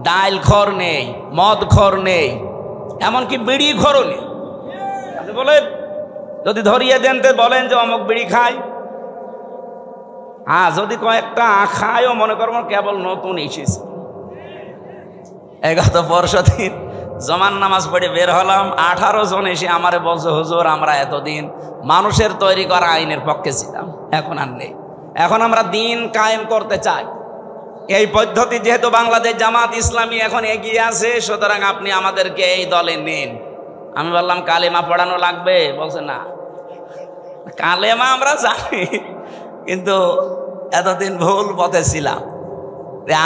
ডাইল খোর নেই, মদ খোর নেই, এমনকি বিড়ি খোরও নেই। আপনি বলেন, যদি ধরিয়ে দেন তো বলেন যে অমুক বিড়ি খায়। হ্যাঁ, যদি কয়েকটা খায়ও মনে করবো কেবল নতুন এসেছে। এই গত পরশুদিন জমান নামাজ পড়ে বের হলাম, 18 জন এসে আমারে বলছে, হুজুর আমরা এতদিন মানুষের তৈরি করা আইনের পক্ষে ছিলাম, এখন আর নেই, এখন আমরা দিন কায়েম করতে চাই। এই পদ্ধতি যেহেতু বাংলাদেশ জামাত ইসলামী এখন এগিয়ে আছে, সুতরাং আপনি আমাদেরকে এই দলে নিন। আমি বললাম কালেমা পড়ানো লাগবে? বলছে না, কালেমা আমরা জানি, কিন্তু এতদিন ভুল পথে ছিলাম।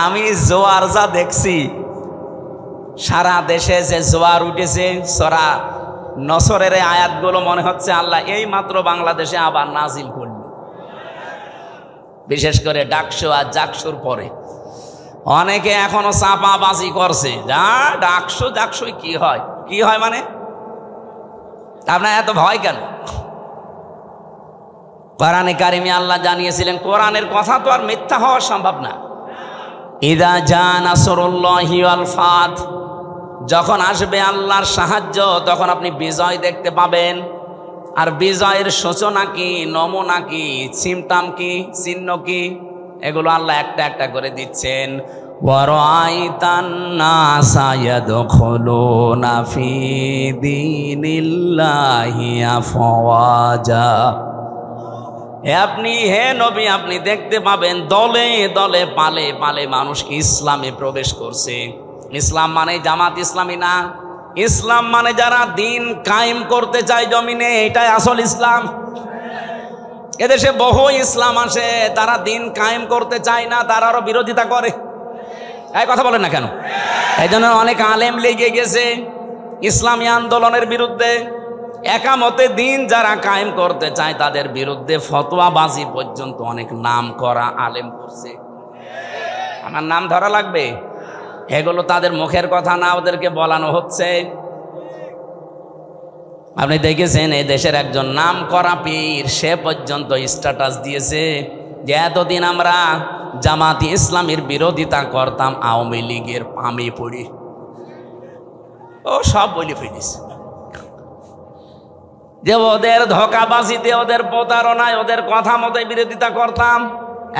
আমি জোয়ার যা দেখছি, সারা দেশে যে জোয়ার উঠেছে, সরা নসরের আয়াতগুলো মনে হচ্ছে আল্লাহ এই মাত্র বাংলাদেশে আবার নাজিল করল, বিশেষ করে ডাকসু আর জাকসুর পরে। অনেকে এখনো চাপাবাজি করছে, যা ডাকসু জাকসু কি হয়, কি হয় মানে আপনার এত ভয় কেন? কোরআনে কারিমে আল্লাহ জানিয়েছিলেন, কোরআনের কথা তো আর মিথ্যা হওয়া সম্ভব না। ইদা জা নাসরুল্লাহি ওয়াল ফাত, যখন আসবে আল্লাহর সাহায্য তখন আপনি বিজয় দেখতে পাবেন। আর বিজয়ের সূচনা কি, নমুনা কি, সিমটাম কি, চিহ্ন কি, এগুলো আল্লাহ একটা একটা করে দিচ্ছেন। ওয়ারাআইতান নাসা ইয়াদখুলুনা ফি দীনিল্লাহি আফওয়াজা, আপনি হে নবী আপনি দেখতে পাবেন দলে দলে পালে পালে মানুষ ইসলামে প্রবেশ করছে। ইসলাম মানে জামাত ইসলামী না, ইসলাম মানে যারা দিন কায়েম করতে চায় জমিনে, এটাই আসল ইসলাম। এদেশে বহু ইসলাম আসে, তারা দিন কায়েম করতে চায় না, তারা আরো বিরোধিতা করে। এই কথা বলেন না কেন? এই জন্য অনেক আলেম লেগে গেছে ইসলামী আন্দোলনের বিরুদ্ধে। একামতে দিন যারা কায়েম করতে চায় তাদের বিরুদ্ধে ফতোয়াবাজি পর্যন্ত অনেক নাম করা আলেম করছে। আমার নাম ধরা লাগবে? এগুলো তাদের মুখের কথা না, ওদেরকে বলানো হচ্ছে। আপনি দেখেছেন এই দেশের একজন নাম করা পীর, সে পর্যন্ত স্ট্যাটাস দিয়েছে যে এতদিন আমরা জামাতি ইসলামীর বিরোধিতা করতাম, আওয়ামী লীগের পামে পড়ি। ও সব বলে ফেলিস যে ওদের ধোঁকাবাজিতে, ওদের প্রতারণায়, ওদের কথা মতো বিরোধিতা করতাম।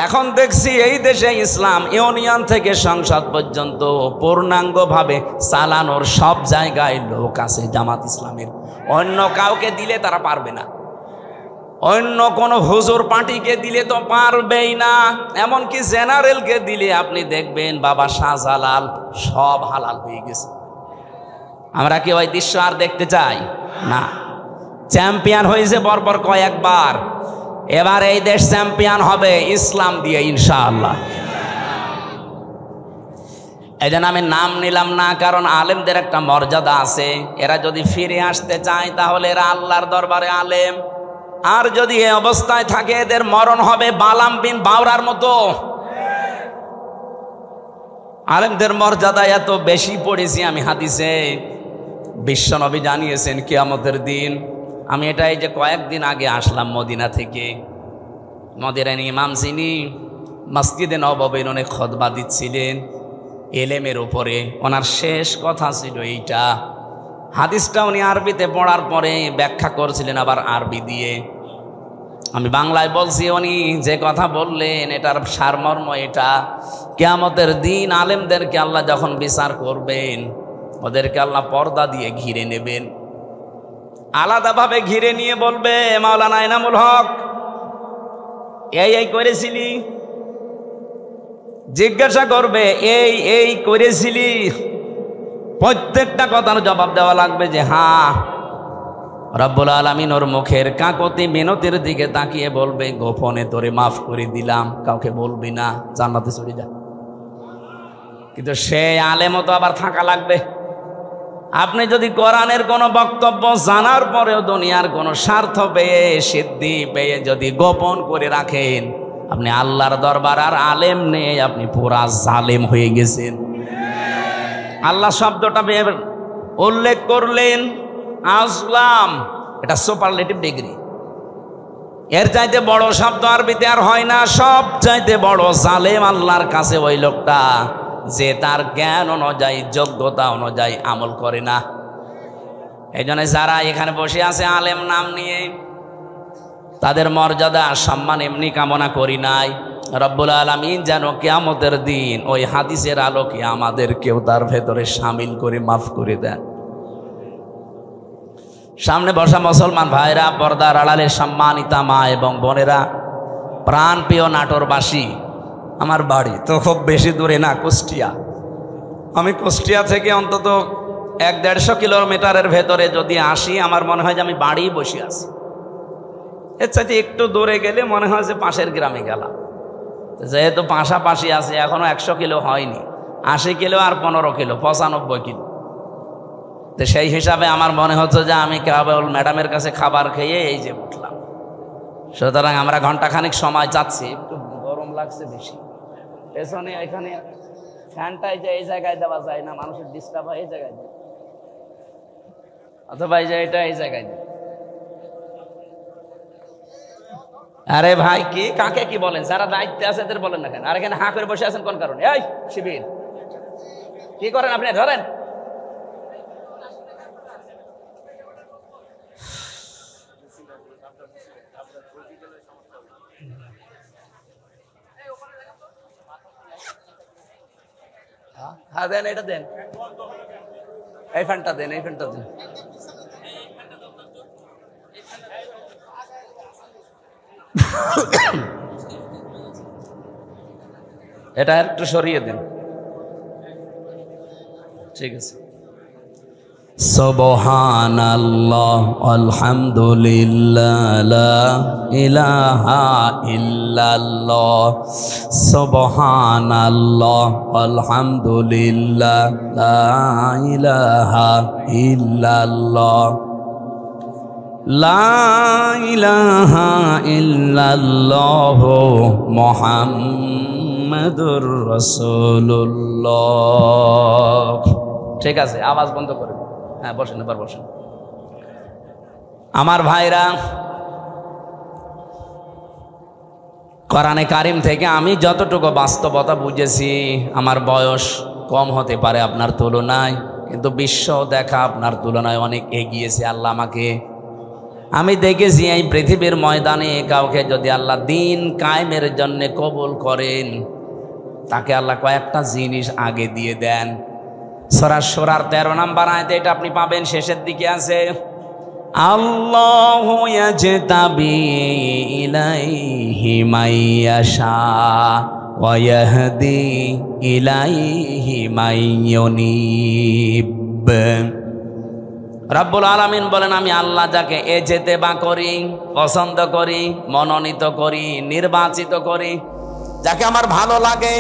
এখন দেখছি এই দেশে ইসলাম ইউনিয়ন থেকে সংসদ পর্যন্ত পূর্ণাঙ্গভাবে চালানোর সব জায়গায় লোক আছে জামাত ইসলামের। অন্য কাউকে দিলে তারা পারবে না, অন্য কোন হুজুর পার্টিকে দিলে তো পারবেই না। এমনকি জেনারেলকে দিলে আপনি দেখবেন বাবা শাহজালাল সব হালাল হয়ে গেছে। আমরা কি ওই দৃশ্য আর দেখতে চাই না? চ্যাম্পিয়ন হয়েছে পরপর কয়েকবার, এবার এই দেশ চ্যাম্পিয়ন হবে ইসলাম দিয়ে ইনশাআল্লাহ। এই জন্য আমি নাম নিলাম না, কারণ আলেমদের একটা মর্যাদা আছে। এরা যদি ফিরে আসতে চায় তাহলে এরা আল্লাহর দরবারে আলেম, আর যদি এই অবস্থায় থাকে এদের মরণ হবে বালাম বিন বাওরার মতো। আলেমদের মর্যাদা এত বেশি পড়েছি আমি হাদিসে। বিশ্বনবী জানিয়েছেন কিয়ামতের দিন, আমি এটা এই যে কয়েকদিন আগে আসলাম মদিনা থেকে, মদিনার ইমাম যিনি মসজিদে নববীর অনেক খুতবা দিচ্ছিলেন এলেমের উপরে, ওনার শেষ কথা ছিল এইটা। হাদিসটা উনি আরবিতে পড়ার পরে ব্যাখ্যা করছিলেন আবার আরবি দিয়ে। আমি বাংলায় বলছি, উনি যে কথা বললেন এটার সারমর্ম এটা, কিয়ামতের দিন আলেমদেরকে আল্লাহ যখন বিচার করবেন ওদেরকে আল্লাহ পর্দা দিয়ে ঘিরে নেবেন, আলাদাভাবে ঘিরে নিয়ে বলবে, মাওলানা এনামুল হক এই করেছিলি, জিজ্ঞাসা করবে এই করেছিলি, প্রত্যেকটা কথার জবাব দেওয়া লাগবে যে হ্যাঁ। রব্বুল আলামিন ওর মুখের কাকতি মিনতির দিকে তাকিয়ে বলবে, গোপনে তোরে মাফ করে দিলাম, কাউকে বলবি না, জান্নাতে চলে যা। কিন্তু সে আলেমও তো আবার থাকা লাগবে। আপনি যদি কোরআনের কোনো বক্তব্য জানার পরেও দুনিয়ার কোনো স্বার্থ পেয়ে সিদ্ধি পেয়ে যদি গোপন করে রাখেন, আপনি আল্লাহর দরবার আর আলেম নেই, আপনি পুরা জালেম হয়ে গেছেন। আল্লাহ শব্দটা উল্লেখ করলেন আসলাম, এটা সুপারলেটিভ ডিগ্রি। এর চাইতে বড় শব্দ আরবিতে আর হয় না। সব চাইতে বড় জালেম আল্লাহর কাছে ওই লোকটা যে তার জ্ঞান অনুযায়ী যোগ্যতা অনুযায়ী আমল করে না। এই জন্য যারা এখানে বসে আছে আলেম নাম নিয়ে, তাদের মর্যাদা সম্মান এমনি কামনা করি নাই। রব্বুল আলামিন যেন কিয়ামতের দিন ওই হাদিসের আলোকে আমাদেরকেও তার ভেতরে শামিল করে মাফ করে দেন। সামনে বসা মুসলমান ভাইরা, পর্দার আড়ালে সম্মানিতা মা এবং বোনেরা, প্রাণপ্রিয় নাটোরবাসী, আমার বাড়ি তো খুব বেশি দূরে না, কুষ্টিয়া। আমি কুষ্টিয়া থেকে অন্তত 1-150 কিলোমিটারের ভেতরে যদি আসি, আমার মনে হয় যে আমি বাড়িই বসে আছি। এর চাইতে একটু দূরে গেলে মনে হয় যে পাশের গ্রামে গেলাম। যেহেতু পাশাপাশি আছে, এখনো 100 কিলো হয়নি, 80 কিলো আর 15 কিলো, 95 কিলো। তো সেই হিসাবে আমার মনে হচ্ছে যে আমি কেবল ম্যাডামের কাছে খাবার খেয়ে এই যে উঠলাম। সুতরাং আমরা ঘন্টাখানিক সময় যাচ্ছি। একটু গরম লাগছে বেশি, পেছনে এখানে ফ্যানটাই যে এই জায়গায় দেওয়া যায় না, মানুষের ডিস্টার্ব হয়, এই জায়গায় দেয়, অথবা এই যে এটা এই জায়গায় দেয়। আরে ভাই, কি কাকে কি বলেন? যারা দায়িত্বে আছে এদের বলেন না কেন? আর এখানে হাঁ করে বসে আছেন কোন কারণে? এই শিবির কি করেন আপনি? ধরেন। হ্যাঁ দেন, এটা দেন, এই ফ্যানটা দেন, এই ফ্যানটা দেন। এটা একটু সরিয়ে দেন, ঠিক আছে। সুবহানাল্লাহ আলহামদুলিল্লাহ লা ইলাহা ইল্লাল্লাহ, সুবহানাল্লাহ আলহামদুলিল্লাহ লা ইলাহা ইল্লাল্লাহ, লা ইলাহা ইল্লাল্লাহ মুহাম্মাদুর রাসূলুল্লাহ। ঠিক আছে, আওয়াজ বন্ধ করে। হ্যাঁ বসেন, এবার বসেন। আমার ভাইরা, কোরআনে কারিম থেকে আমি যতটুকু বাস্তবতা বুঝেছি, আমার বয়স কম হতে পারে আপনার তুলনায়, কিন্তু বিশ্ব দেখা আপনার তুলনায় অনেক এগিয়েছে আল্লাহ আমাকে। আমি দেখেছি এই পৃথিবীর ময়দানে কাউকে যদি আল্লাহ দিন কায়েমের জন্য কবুল করেন, তাকে আল্লাহ কয়েকটা জিনিস আগে দিয়ে দেন। সূরা শুরার 13 নম্বর আয়াতে এটা আপনি পাবেন, শেষের দিকে আছে, আল্লাহু ইয়াজতাবি ইলাইহি মাইয়াশা ওয়া ইয়াহদি ইলাইহি মাইয়ুনিব। রব্বুল আলামিন বলেন, আমি আল্লাহ যাকে এজেতেবা করি, পছন্দ করি, মনোনীত করি, নির্বাচিত করি, যাকে আমার ভালো লাগে,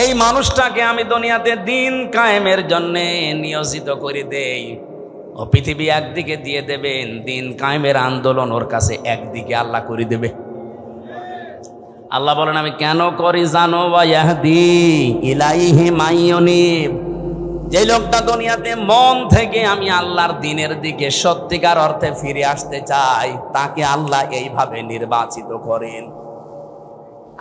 এই মানুষটাকে আমি দুনিয়াতে দিন কায়েমের জন্যে নিয়োজিত করে দেই। ও পৃথিবী একদিকে দিয়ে দেবেন, দিন কায়েমের আন্দোলন ওর কাছে একদিকে আল্লাহ করে দেবে। আল্লাহ বলেন, আমি কেন করি জানো? ওয়া ইয়াহদি ইলাইহি মাইয়ুনিব। যে লোকটা দুনিয়াতে মন থেকে আমি আল্লাহর দিনের দিকে সত্যিকার অর্থে ফিরে আসতে চাই, তাকে আল্লাহ এইভাবে নির্বাচিত করেন।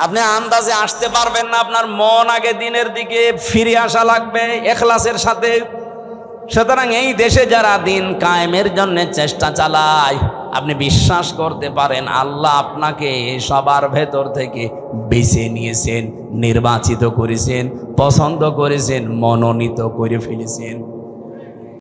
আপনি আন্দাজে আসতে পারবেন না, আপনার মন আগে দিনের দিকে ফিরে আসা লাগবে ইখলাসের সাথে। সুতরাং এই দেশে যারা দিন কায়েমের জন্য চেষ্টা চালায়, আপনি বিশ্বাস করতে পারেন আল্লাহ আপনাকে সবার ভেতর থেকে বেছে নিয়েছেন, নির্বাচিত করেছেন, পছন্দ করেছেন, মনোনীত করে ফেলেছেন।